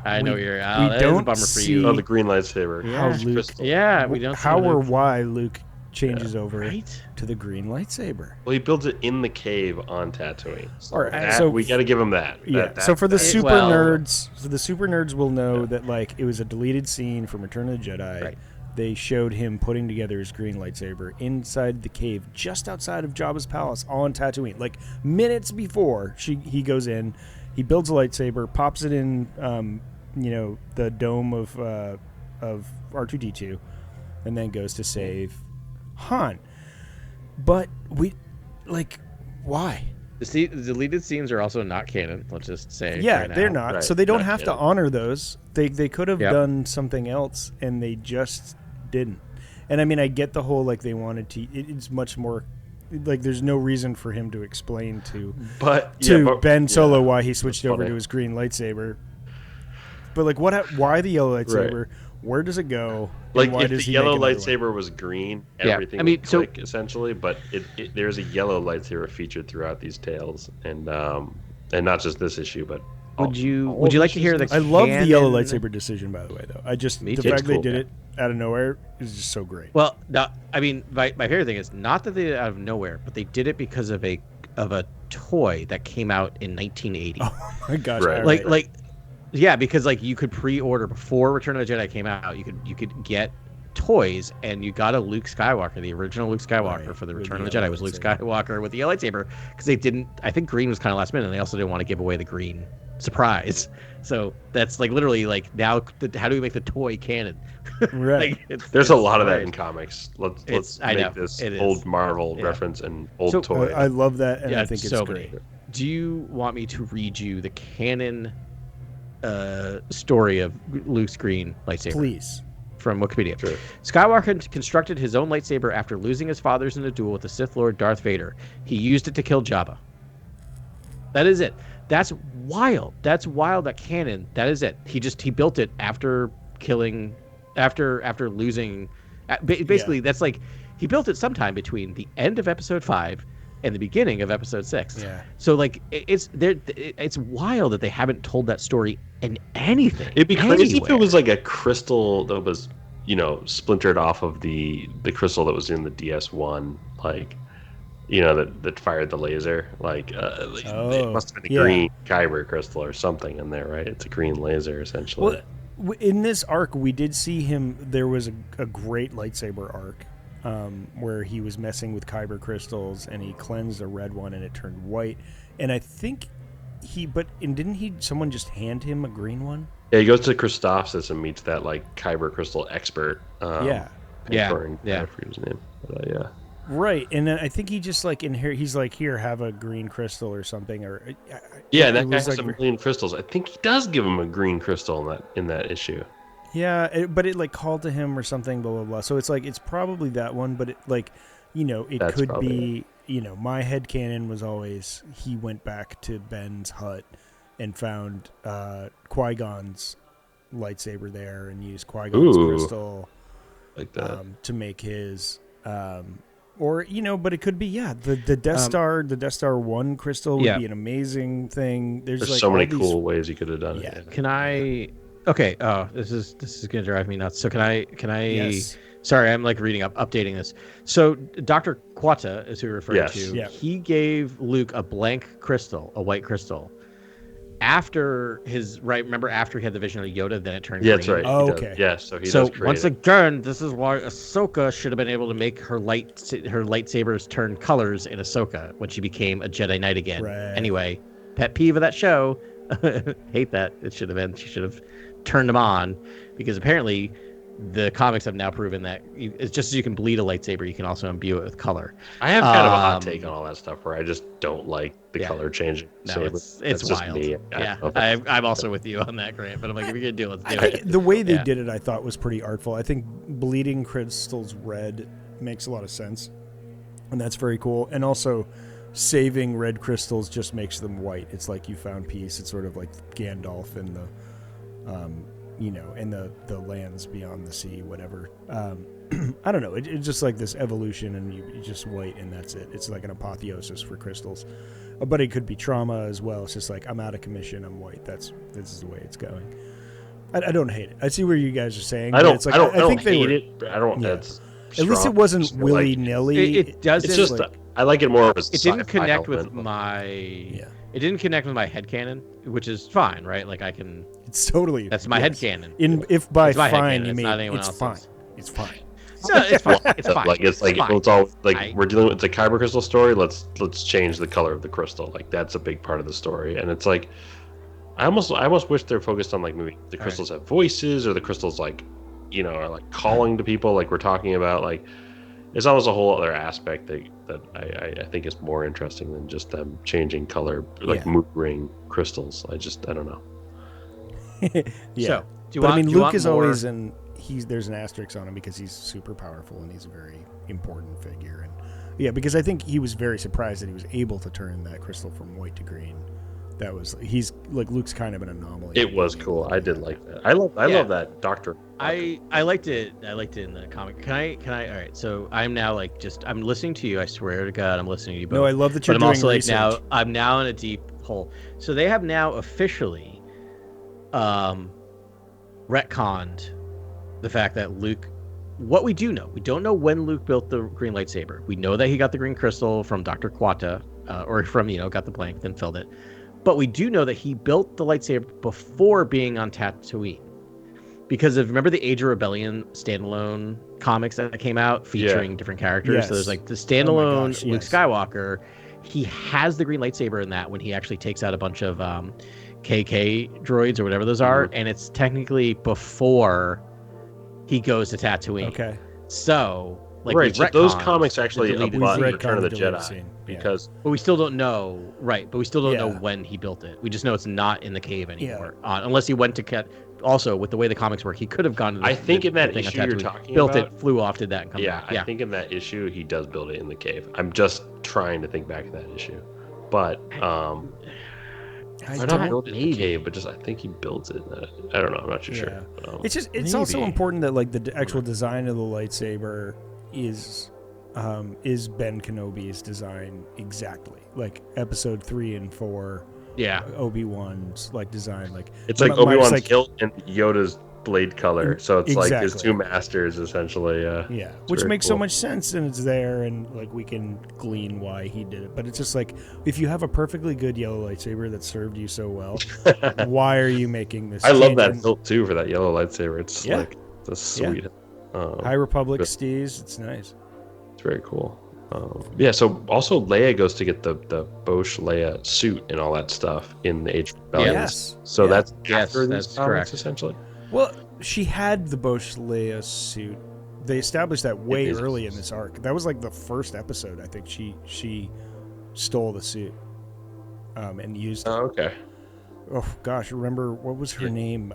[SPEAKER 2] I know you're. Oh, that is a
[SPEAKER 3] don't
[SPEAKER 2] bummer for
[SPEAKER 3] see-
[SPEAKER 2] you.
[SPEAKER 1] Oh, the green lightsaber.
[SPEAKER 2] Yeah.
[SPEAKER 3] How Luke,
[SPEAKER 1] Crystal.
[SPEAKER 2] Yeah, we don't. see
[SPEAKER 3] how or
[SPEAKER 2] Luke.
[SPEAKER 3] why Luke changes over
[SPEAKER 2] Right?
[SPEAKER 3] to the green lightsaber.
[SPEAKER 1] Well, he builds it in the cave on Tatooine. So,
[SPEAKER 3] All right,
[SPEAKER 1] that,
[SPEAKER 3] so-
[SPEAKER 1] we got to give him that.
[SPEAKER 3] Yeah.
[SPEAKER 1] That-
[SPEAKER 3] So for the
[SPEAKER 1] that-
[SPEAKER 3] super
[SPEAKER 2] well-
[SPEAKER 3] nerds, will know that it was a deleted scene from Return of the Jedi.
[SPEAKER 2] Right.
[SPEAKER 3] They showed him putting together his green lightsaber inside the cave, just outside of Jabba's palace on Tatooine. Like minutes before he goes in, he builds a lightsaber, pops it in, the dome of R2D2, and then goes to save Han. But why?
[SPEAKER 2] The deleted scenes are also not canon. Let's just say.
[SPEAKER 3] Yeah,
[SPEAKER 2] right now.
[SPEAKER 3] they're not.
[SPEAKER 1] Right,
[SPEAKER 3] So they don't
[SPEAKER 1] not
[SPEAKER 3] have to
[SPEAKER 1] canon.
[SPEAKER 3] honor those. They could have
[SPEAKER 2] Yep.
[SPEAKER 3] done something else, and they just didn't. And I mean, I get the whole they wanted to. It's much more there's no reason for him to explain to Ben Solo why he switched over to his green lightsaber. But why the yellow lightsaber?
[SPEAKER 1] Right.
[SPEAKER 3] Where does it go? And why
[SPEAKER 1] If
[SPEAKER 3] does
[SPEAKER 1] the
[SPEAKER 3] he
[SPEAKER 1] yellow
[SPEAKER 3] make another
[SPEAKER 1] lightsaber was green,
[SPEAKER 2] Yeah,
[SPEAKER 1] everything
[SPEAKER 2] I mean,
[SPEAKER 1] would
[SPEAKER 2] so-
[SPEAKER 1] click, essentially. But there's a yellow lightsaber featured throughout these tales, and not just this issue, but
[SPEAKER 2] Would you like to hear the?
[SPEAKER 3] I love the yellow
[SPEAKER 2] canon-
[SPEAKER 3] lightsaber decision, by the way. Though
[SPEAKER 2] Me
[SPEAKER 3] the
[SPEAKER 2] too.
[SPEAKER 3] fact
[SPEAKER 1] It's
[SPEAKER 3] they
[SPEAKER 1] cool.
[SPEAKER 3] did it out of nowhere is just so great.
[SPEAKER 2] Well, no, I mean, my favorite thing is not that they did it out of nowhere, but they did it because of a toy that came out in 1980.
[SPEAKER 3] Oh my gosh!
[SPEAKER 1] Right.
[SPEAKER 3] all
[SPEAKER 2] Like, yeah, because you could pre-order before Return of the Jedi came out. You could get toys, and you got a Luke Skywalker, the original Luke Skywalker
[SPEAKER 3] Right,
[SPEAKER 2] for the
[SPEAKER 3] with
[SPEAKER 2] Return
[SPEAKER 3] the
[SPEAKER 2] of the Jedi
[SPEAKER 3] yellow
[SPEAKER 2] was Luke
[SPEAKER 3] lightsaber.
[SPEAKER 2] Skywalker with the yellow lightsaber, because they didn't. I think green was kind of last minute, and they also didn't want to give away the green surprise. So that's like literally like now, how do we make the toy canon?
[SPEAKER 3] Right.
[SPEAKER 1] There's a lot of that in comics. Let's
[SPEAKER 2] I
[SPEAKER 1] make
[SPEAKER 2] know,
[SPEAKER 1] this
[SPEAKER 2] it is.
[SPEAKER 1] old Marvel
[SPEAKER 2] Yeah.
[SPEAKER 1] reference and old
[SPEAKER 2] So,
[SPEAKER 1] toy.
[SPEAKER 3] I love that, and I
[SPEAKER 2] Yeah,
[SPEAKER 3] think it's
[SPEAKER 2] so
[SPEAKER 3] great.
[SPEAKER 2] many. Do you want me to read you the canon story of Luke's green lightsaber?
[SPEAKER 3] Please.
[SPEAKER 2] From Wikipedia.
[SPEAKER 1] Sure.
[SPEAKER 2] Skywalker constructed his own lightsaber after losing his father's in a duel with the Sith Lord Darth Vader. He used it to kill Jabba. That is it. That's wild. That's wild. That canon. That is it. He built it after killing, after losing. Basically, that's like he built it sometime between the end of Episode 5 and the beginning of Episode 6.
[SPEAKER 3] Yeah.
[SPEAKER 2] So like it's wild that they haven't told that story in anything.
[SPEAKER 1] It'd be crazy if it
[SPEAKER 2] anywhere.
[SPEAKER 1] was like a crystal that was, splintered off of the crystal that was in the DS1, like, that fired the laser. Like, it must have been a green kyber crystal or something in there, right? It's a green laser, essentially.
[SPEAKER 3] Well, in this arc, we did see him. There was a great lightsaber arc where he was messing with kyber crystals, and he cleansed a red one, and it turned white. And I think didn't someone just hand him a green one?
[SPEAKER 1] Yeah, he goes to Christophsis and meets that like kyber crystal expert.
[SPEAKER 2] Yeah.
[SPEAKER 1] I forget his name. But, yeah.
[SPEAKER 3] Right, and then I think he just like he's like, here, have a green crystal or something, or
[SPEAKER 1] Yeah, that guy
[SPEAKER 3] was
[SPEAKER 1] has
[SPEAKER 3] like,
[SPEAKER 1] a million crystals. I think he does give him a green crystal in that issue.
[SPEAKER 3] Yeah, but it like called to him or something, blah blah blah. So it's like it's probably that one, but it like, it
[SPEAKER 1] That's
[SPEAKER 3] could
[SPEAKER 1] probably
[SPEAKER 3] be. My headcanon was always he went back to Ben's hut and found Qui-Gon's lightsaber there and used Qui-Gon's crystal
[SPEAKER 1] like that
[SPEAKER 3] to make his. Or but it could be the Death Star, the Death Star 1 crystal would be an amazing thing. There's like
[SPEAKER 1] so many
[SPEAKER 3] all these
[SPEAKER 1] cool ways you could have done it.
[SPEAKER 2] Can I? Okay. Oh, this is gonna drive me nuts. So can I?
[SPEAKER 3] Yes.
[SPEAKER 2] Sorry, I'm like updating this. So Dr. Quata, as we refer to, he gave Luke a blank crystal, a white crystal. After remember after he had the vision of Yoda, then it turned green.
[SPEAKER 1] That's right.
[SPEAKER 3] Oh, okay.
[SPEAKER 1] Yes, so he
[SPEAKER 2] So
[SPEAKER 1] does create
[SPEAKER 2] once
[SPEAKER 1] it.
[SPEAKER 2] again, this is why Ahsoka should have been able to make her lightsabers turn colors in Ahsoka when she became a Jedi Knight again.
[SPEAKER 3] Right.
[SPEAKER 2] Anyway, pet peeve of that show. Hate that. She should have turned them on, because apparently the comics have now proven that it's just as you can bleed a lightsaber, you can also imbue it with color.
[SPEAKER 1] I have kind of a hot take on all that stuff where I just don't like the color changing.
[SPEAKER 2] No, it's wild.
[SPEAKER 1] Me.
[SPEAKER 2] Yeah, I'm also with you on that, Grant. But I'm like, if you're gonna do it, let's do it.
[SPEAKER 3] The way they did it, I thought was pretty artful. I think bleeding crystals red makes a lot of sense, and that's very cool. And also, saving red crystals just makes them white. It's like you found peace. It's sort of like Gandalf in the, in the lands beyond the sea, whatever. I don't know. It's just like this evolution, and you just white, and that's it. It's like an apotheosis for crystals. But it could be trauma as well. It's just like, I'm out of commission. I'm white. This is the way it's going. I don't hate it. I see where you guys are saying.
[SPEAKER 1] I don't.
[SPEAKER 3] It's like,
[SPEAKER 1] I don't
[SPEAKER 3] think they
[SPEAKER 1] hate
[SPEAKER 3] were,
[SPEAKER 1] it. But I don't.
[SPEAKER 3] Yeah.
[SPEAKER 1] That's
[SPEAKER 3] at least it wasn't willy nilly.
[SPEAKER 2] It doesn't.
[SPEAKER 1] It's just I like it more as
[SPEAKER 2] it didn't connect with
[SPEAKER 1] element.
[SPEAKER 2] my. It didn't connect with my headcanon, which is fine, right? Like I can.
[SPEAKER 3] It's totally.
[SPEAKER 2] That's my headcanon.
[SPEAKER 3] If by
[SPEAKER 2] It's my
[SPEAKER 3] fine
[SPEAKER 2] headcanon,
[SPEAKER 3] you
[SPEAKER 2] it's
[SPEAKER 3] mean
[SPEAKER 2] not anyone
[SPEAKER 3] it's
[SPEAKER 2] else's.
[SPEAKER 3] fine. It's fine.
[SPEAKER 2] No, it's fine. It's fine.
[SPEAKER 1] Like it's
[SPEAKER 2] fine.
[SPEAKER 1] all like we're dealing with the kyber crystal story. Let's change the color of the crystal. Like that's a big part of the story, and it's like I almost wish they're focused on like maybe the crystals have voices, or the crystals like are like calling to people, like we're talking about. Like it's almost a whole other aspect that I think is more interesting than just them changing color, like mood ring crystals. I don't know.
[SPEAKER 2] So,
[SPEAKER 3] Luke is always there's an asterisk on him because he's super powerful and he's a very important figure. And because I think he was very surprised that he was able to turn that crystal from white to green. He's like Luke's kind of an anomaly.
[SPEAKER 1] It was cool. I did like that. I love that Doctor.
[SPEAKER 2] I liked it. I liked it in the comic. Can I? All right. So I'm now like I'm listening to you. I swear to God, I'm listening to you both.
[SPEAKER 3] No, I love that you're
[SPEAKER 2] but I'm
[SPEAKER 3] doing
[SPEAKER 2] also
[SPEAKER 3] research.
[SPEAKER 2] like I'm now in a deep hole. So they have now officially retconned the fact that Luke. What we do know, we don't know when Luke built the green lightsaber. We know that he got the green crystal from Dr. Quata, or from got the blank, then filled it. But we do know that he built the lightsaber before being on Tatooine, because of, remember the Age of Rebellion standalone comics that came out featuring different characters.
[SPEAKER 3] Yes.
[SPEAKER 2] So there's like the
[SPEAKER 3] Oh
[SPEAKER 2] standalone
[SPEAKER 3] my gosh,
[SPEAKER 2] Luke
[SPEAKER 3] yes.
[SPEAKER 2] Skywalker. He has the green lightsaber in that when he actually takes out a bunch of KK droids or whatever those are, and it's technically before he goes to Tatooine.
[SPEAKER 3] Okay.
[SPEAKER 2] So like
[SPEAKER 1] right, so those
[SPEAKER 2] retcons
[SPEAKER 1] comics
[SPEAKER 2] the
[SPEAKER 1] actually
[SPEAKER 2] deleted
[SPEAKER 1] abut
[SPEAKER 2] scene.
[SPEAKER 1] Return of the
[SPEAKER 3] Retconned the deleted
[SPEAKER 1] Jedi
[SPEAKER 3] scene, yeah.
[SPEAKER 1] because
[SPEAKER 2] But we still don't know, right? But we still don't know
[SPEAKER 3] Yeah.
[SPEAKER 2] when he built it. We just know it's not in the cave anymore. Unless he went to also, with the way the comics work, he could have gone to the,
[SPEAKER 1] I think in that
[SPEAKER 2] the thing on
[SPEAKER 1] issue you're
[SPEAKER 2] Tatooine,
[SPEAKER 1] talking
[SPEAKER 2] built
[SPEAKER 1] about,
[SPEAKER 2] it, flew off, did that, and come back.
[SPEAKER 1] I think in that issue he does build it in the cave. I'm just trying to think back to that issue, but
[SPEAKER 2] I
[SPEAKER 1] not
[SPEAKER 2] don't-
[SPEAKER 1] built it in
[SPEAKER 2] maybe.
[SPEAKER 1] the cave, but just I think he built it. I don't know. I'm not too sure.
[SPEAKER 3] It's just it's also
[SPEAKER 2] Maybe.
[SPEAKER 3] important that like the actual design of the lightsaber is Ben Kenobi's design exactly, like Episode 3 and 4.
[SPEAKER 2] Yeah.
[SPEAKER 3] Obi-Wan's like design, like
[SPEAKER 1] It's like
[SPEAKER 3] Mine's
[SPEAKER 1] Obi-Wan's
[SPEAKER 3] like,
[SPEAKER 1] hilt and Yoda's blade color, so it's like his
[SPEAKER 3] Exactly.
[SPEAKER 1] two masters essentially.
[SPEAKER 3] yeah,
[SPEAKER 1] It's
[SPEAKER 3] which
[SPEAKER 1] very
[SPEAKER 3] makes so
[SPEAKER 1] cool.
[SPEAKER 3] much sense, and it's there, and like we can glean why he did it. But it's just like if you have a perfectly good yellow lightsaber that served you so well, why are you making this?
[SPEAKER 1] I love
[SPEAKER 3] change?
[SPEAKER 1] that
[SPEAKER 3] And
[SPEAKER 1] hilt too for that yellow lightsaber. It's
[SPEAKER 3] Yeah.
[SPEAKER 1] like it's a sweet.
[SPEAKER 3] High Republic
[SPEAKER 1] but-
[SPEAKER 3] steez, it's nice.
[SPEAKER 1] It's very cool. Yeah, so also Leia goes to get the Bosch Leia suit and all that stuff in the Age of Rebellion.
[SPEAKER 3] Yes.
[SPEAKER 1] So
[SPEAKER 3] Yeah.
[SPEAKER 1] that's
[SPEAKER 2] Yes,
[SPEAKER 1] after these
[SPEAKER 2] that's
[SPEAKER 1] comics,
[SPEAKER 2] correct.
[SPEAKER 1] essentially.
[SPEAKER 3] Well, she had the Bosch Leia suit. They established that way
[SPEAKER 1] is.
[SPEAKER 3] early in this arc. That was like the first episode. I think she stole the suit and used it.
[SPEAKER 1] Oh, okay.
[SPEAKER 3] Oh gosh, remember what was her name?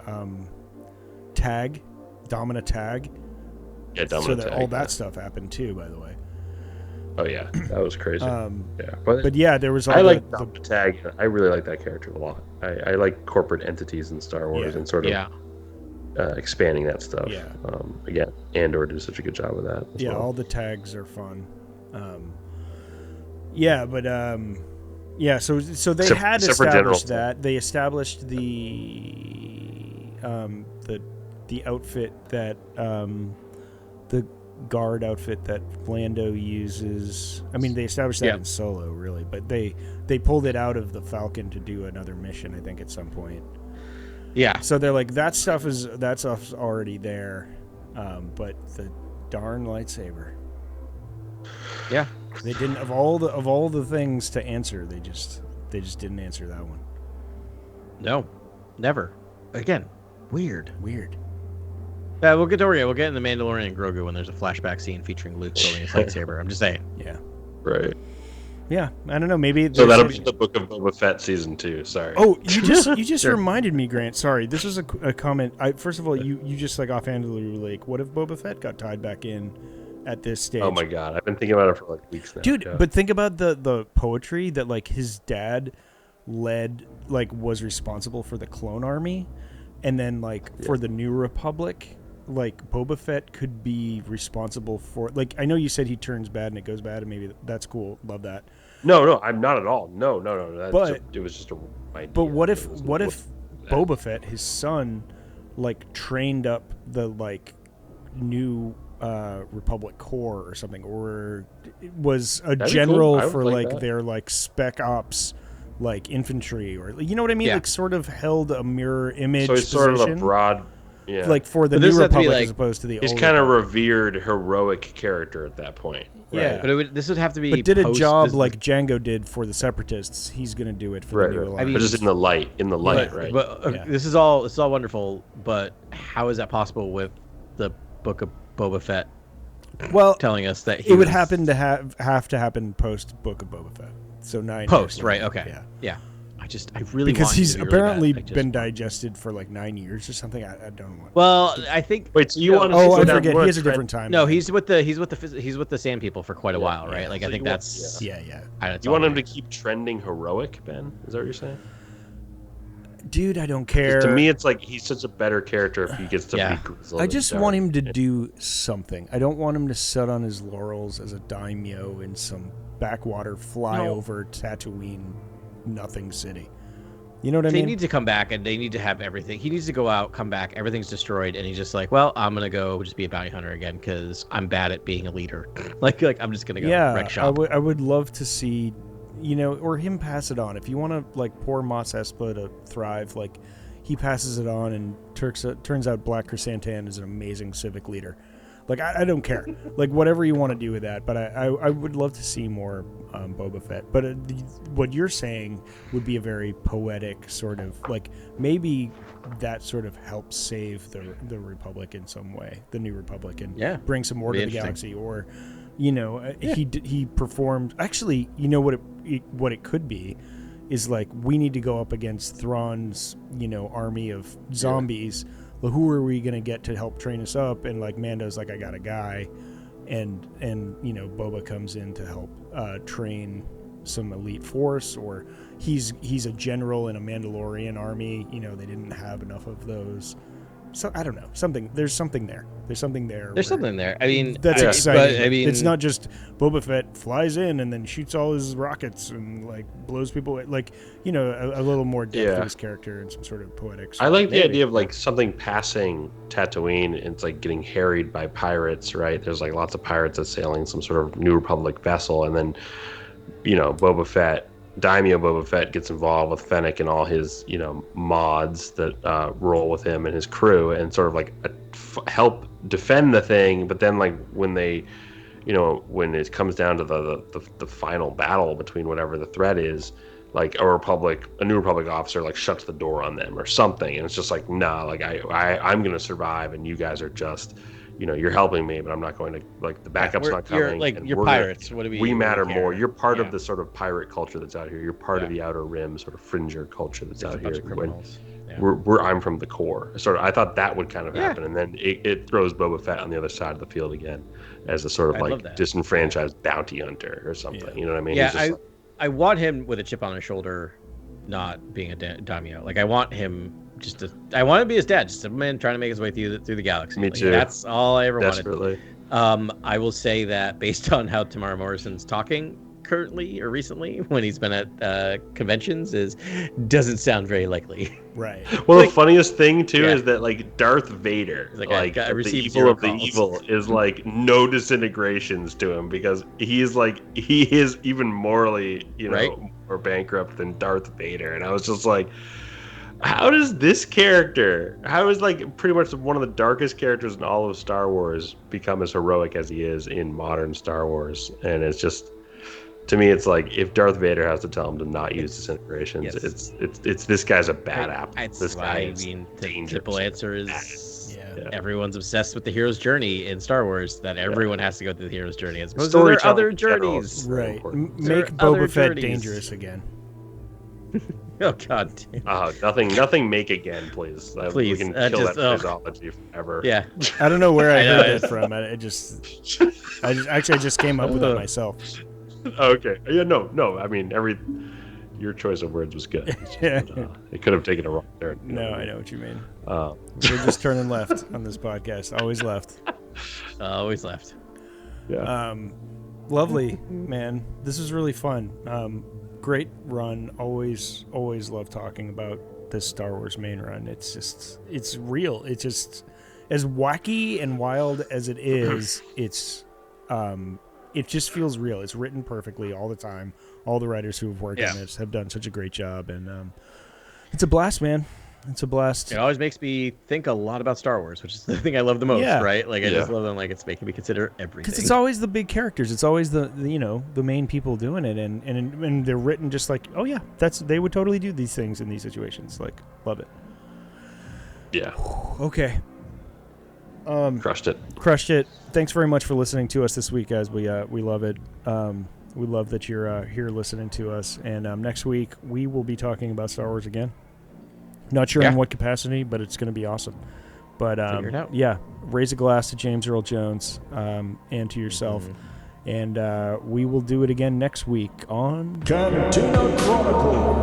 [SPEAKER 3] Tag, Domina Tag.
[SPEAKER 1] Yeah,
[SPEAKER 3] So
[SPEAKER 1] Domino
[SPEAKER 3] that
[SPEAKER 1] Tag,
[SPEAKER 3] all that
[SPEAKER 1] yeah.
[SPEAKER 3] stuff happened too, by the way.
[SPEAKER 1] Oh yeah, that was crazy. yeah,
[SPEAKER 3] But yeah, there was all
[SPEAKER 1] I like
[SPEAKER 3] the
[SPEAKER 1] Domino Tag. I really like that character a lot. I like corporate entities in Star Wars
[SPEAKER 3] Yeah.
[SPEAKER 1] and sort of
[SPEAKER 2] Yeah.
[SPEAKER 1] expanding that stuff.
[SPEAKER 3] Yeah.
[SPEAKER 1] Again, Andor did such a good job with that. As
[SPEAKER 3] yeah,
[SPEAKER 1] well.
[SPEAKER 3] all the tags are fun. Yeah, but yeah, so they
[SPEAKER 1] Except-
[SPEAKER 3] had
[SPEAKER 1] except for General
[SPEAKER 3] established that. They established the outfit that the guard outfit that Lando uses. I mean, they established that
[SPEAKER 2] Yeah.
[SPEAKER 3] in Solo, really, but they pulled it out of the Falcon to do another mission, I think, at some point.
[SPEAKER 2] Yeah.
[SPEAKER 3] So they're like, that stuff's already there, but the darn lightsaber.
[SPEAKER 2] Yeah.
[SPEAKER 3] They didn't of all the things to answer. They just didn't answer that one.
[SPEAKER 2] No. Never. Again, weird.
[SPEAKER 3] Weird.
[SPEAKER 2] We'll get in the Mandalorian and Grogu when there's a flashback scene featuring Luke building his lightsaber. I'm just saying.
[SPEAKER 3] Yeah.
[SPEAKER 1] Right.
[SPEAKER 3] Yeah. I don't know. Maybe.
[SPEAKER 1] So
[SPEAKER 3] there's
[SPEAKER 1] that'll be
[SPEAKER 3] something-
[SPEAKER 1] the Book of Boba Fett season 2. Sorry.
[SPEAKER 3] Oh, you just
[SPEAKER 2] Sure.
[SPEAKER 3] reminded me, Grant. Sorry, this was a comment. First of all, you just like offhandedly were like, what if Boba Fett got tied back in at this stage?
[SPEAKER 1] Oh my God, I've been thinking about it for like weeks now.
[SPEAKER 3] Dude,
[SPEAKER 1] Yeah.
[SPEAKER 3] but think about the poetry that like his dad was responsible for the clone army, and then like for the New Republic, like Boba Fett could be responsible for, like, I know you said he turns bad and it goes bad, and maybe that's cool, love that.
[SPEAKER 1] No, I'm not at all. No.
[SPEAKER 3] But-
[SPEAKER 1] It was just a idea.
[SPEAKER 3] But what if
[SPEAKER 1] It was-
[SPEAKER 3] Boba Fett, his son, like trained up the like new Republic Corps or something, or was a
[SPEAKER 1] That'd be
[SPEAKER 3] general
[SPEAKER 1] cool. I would
[SPEAKER 3] for
[SPEAKER 1] like
[SPEAKER 3] like
[SPEAKER 1] that.
[SPEAKER 3] their like spec ops, like infantry, or you know what I mean?
[SPEAKER 2] Yeah.
[SPEAKER 3] Like sort of held a mirror image
[SPEAKER 1] So he's sort of a
[SPEAKER 3] position,
[SPEAKER 1] broad. Yeah.
[SPEAKER 3] like for the
[SPEAKER 2] But this
[SPEAKER 3] New
[SPEAKER 2] has to be,
[SPEAKER 3] Republic
[SPEAKER 2] like-
[SPEAKER 3] as opposed to the
[SPEAKER 1] he's
[SPEAKER 3] old
[SPEAKER 1] kind of
[SPEAKER 3] Republic.
[SPEAKER 1] revered heroic character at that point.
[SPEAKER 3] Yeah.
[SPEAKER 2] But this would have to be.
[SPEAKER 3] But did a
[SPEAKER 2] post-
[SPEAKER 3] job
[SPEAKER 2] this-
[SPEAKER 3] like Django did for the Separatists. He's gonna do it for
[SPEAKER 1] Right.
[SPEAKER 3] the New
[SPEAKER 1] right.
[SPEAKER 3] Alliance.
[SPEAKER 1] But just in the light, right?
[SPEAKER 2] But
[SPEAKER 3] Yeah.
[SPEAKER 2] this is all wonderful. But how is that possible with the Book of Boba Fett
[SPEAKER 3] well,
[SPEAKER 2] telling us that
[SPEAKER 3] it would
[SPEAKER 2] was-
[SPEAKER 3] happen to have to happen post Book of Boba Fett. So 9
[SPEAKER 2] post,
[SPEAKER 3] years
[SPEAKER 2] right?
[SPEAKER 3] later.
[SPEAKER 2] Okay.
[SPEAKER 3] Yeah.
[SPEAKER 2] I really
[SPEAKER 3] Because
[SPEAKER 2] want
[SPEAKER 3] he's
[SPEAKER 2] you to be really
[SPEAKER 3] apparently
[SPEAKER 2] bad. I just-
[SPEAKER 3] been digested for like 9 years or something. I don't want.
[SPEAKER 2] Well, I think.
[SPEAKER 1] Wait, so you
[SPEAKER 2] No,
[SPEAKER 1] want to?
[SPEAKER 3] Oh,
[SPEAKER 1] so
[SPEAKER 3] I
[SPEAKER 1] that
[SPEAKER 3] forget.
[SPEAKER 1] more
[SPEAKER 3] He has a
[SPEAKER 1] trend-
[SPEAKER 3] different time.
[SPEAKER 2] No, he's with the Sand People for quite a while, right? Like
[SPEAKER 1] So
[SPEAKER 2] I think
[SPEAKER 1] you want-
[SPEAKER 2] that's.
[SPEAKER 3] Yeah.
[SPEAKER 1] You want him to keep trending heroic, Ben? Is that what you're saying?
[SPEAKER 3] Dude, I don't
[SPEAKER 1] 'Cause
[SPEAKER 3] care.
[SPEAKER 1] To me, it's like he's such a better character if he gets to
[SPEAKER 2] Yeah.
[SPEAKER 1] be grizzled.
[SPEAKER 3] I just
[SPEAKER 1] and
[SPEAKER 3] want
[SPEAKER 1] dark.
[SPEAKER 3] him to do something. I don't want him to sit on his laurels as a daimyo in some backwater flyover Tatooine nothing city. You know what I
[SPEAKER 2] They
[SPEAKER 3] mean?
[SPEAKER 2] need to come back and they need to have everything. He needs to go out, come back, everything's destroyed, and he's just like, well, I'm gonna go just be a bounty hunter again because I'm bad at being a leader. like I'm just gonna go wreck
[SPEAKER 3] I
[SPEAKER 2] shop.
[SPEAKER 3] would love to see, or him pass it on. If you want to like poor Mos Espa to thrive, like he passes it on, and turns out Black Chrysanthemum is an amazing civic leader. Like, I don't care. Like, whatever you want to do with that. But I would love to see more Boba Fett. But what you're saying would be a very poetic sort of, like, maybe that sort of helps save the Republic in some way, the New Republic, and bring some more to the galaxy. Or, he performed... Actually, you know what it could be is, like, we need to go up against Thrawn's, army of zombies. Yeah. Well, who are we going to get to help train us up? And, like, Mando's like, I got a guy. And Boba comes in to help train some elite force, or he's a general in a Mandalorian army. They didn't have enough of those. So I don't know. There's something there. There's something there.
[SPEAKER 2] I mean,
[SPEAKER 3] that's exciting.
[SPEAKER 2] But, I mean,
[SPEAKER 3] it's not just Boba Fett flies in and then shoots all his rockets and, like, blows people away. Like, a little more depth to his character and some sort of poetic.
[SPEAKER 1] I like the idea of, like, something passing Tatooine, and it's like getting harried by pirates, right? There's, like, lots of pirates that's sailing some sort of New Republic vessel, and then Daimyo Boba Fett gets involved with Fennec and all his, mods that roll with him and his crew, and sort of, like, help defend the thing. But then, like, when they, when it comes down to the final battle between whatever the threat is, like, a New Republic officer, like, shuts the door on them or something, and it's just like, nah, like, I'm gonna survive, and you guys are just, you're helping me, but I'm not going to, like, the backup's not coming.
[SPEAKER 2] You're pirates. What do we
[SPEAKER 1] matter more. You're part of the sort of pirate culture that's out here. You're part of the Outer Rim sort of fringer culture that's out here. I'm from the core. I thought that would kind of happen, and then it throws Boba Fett on the other side of the field again as a sort of, like, disenfranchised bounty hunter or something. You know what I mean?
[SPEAKER 2] Yeah, I want him with a chip on his shoulder, not being a daimyo. Like, I want him I want to be his dad, just a man trying to make his way through the galaxy.
[SPEAKER 1] Me too.
[SPEAKER 2] That's all I ever
[SPEAKER 1] Desperately.
[SPEAKER 2] wanted. I will say that based on how Tamara Morrison's talking currently or recently when he's been at conventions, doesn't sound very likely.
[SPEAKER 3] Right.
[SPEAKER 1] Well, the funniest thing too is that, like, Darth Vader, like the evil of the evil, is like no disintegrations to him, because he is even morally, more bankrupt than Darth Vader. And I was just like, how does this character, how is, like, pretty much one of the darkest characters in all of Star Wars, become as heroic as he is in modern Star Wars? And it's just, to me, it's like, if Darth Vader has to tell him to not use disintegrations, it's this guy's a bad apple. This guy is dangerous.
[SPEAKER 2] The simple answer is everyone's obsessed with the hero's journey in Star Wars, that everyone has to go through the hero's journey, as opposed to there are other journeys.
[SPEAKER 3] Right. Make Boba Fett dangerous again.
[SPEAKER 2] Oh, God.
[SPEAKER 3] Nothing
[SPEAKER 1] make again, please.
[SPEAKER 2] Please.
[SPEAKER 1] We can kill that phraseology forever.
[SPEAKER 2] Yeah.
[SPEAKER 3] I don't know where I heard it from. I just came up with it myself.
[SPEAKER 1] Okay. Yeah, no. I mean, your choice of words was good. It could have taken a wrong turn.
[SPEAKER 3] No, I know what you mean. We're just turning left on this podcast. Always left.
[SPEAKER 2] Always left.
[SPEAKER 1] Yeah.
[SPEAKER 3] Lovely, man. This was really fun. Great run. Always love talking about this Star Wars main run. It's real. It's just as wacky and wild as it is. It just feels real. It's written perfectly all the time. All the writers who have worked on this have done such a great job, and it's a blast, man. It's a blast.
[SPEAKER 2] It always makes me think a lot about Star Wars, which is the thing I love the most, right? Like, I just love them. Like, it's making me consider everything.
[SPEAKER 3] Because it's always the big characters. It's always the main people doing it, and they're written just like, oh yeah, they would totally do these things in these situations. Like, love it.
[SPEAKER 1] Yeah.
[SPEAKER 3] Okay.
[SPEAKER 1] Crushed it.
[SPEAKER 3] Thanks very much for listening to us this week, guys. We love it. We love that you're here listening to us. And next week we will be talking about Star Wars again. Not sure in what capacity, but it's going to be awesome. But
[SPEAKER 2] figure it out.
[SPEAKER 3] Yeah, raise a glass to James Earl Jones and to yourself. And we will do it again next week on
[SPEAKER 4] Cantina Chronicles.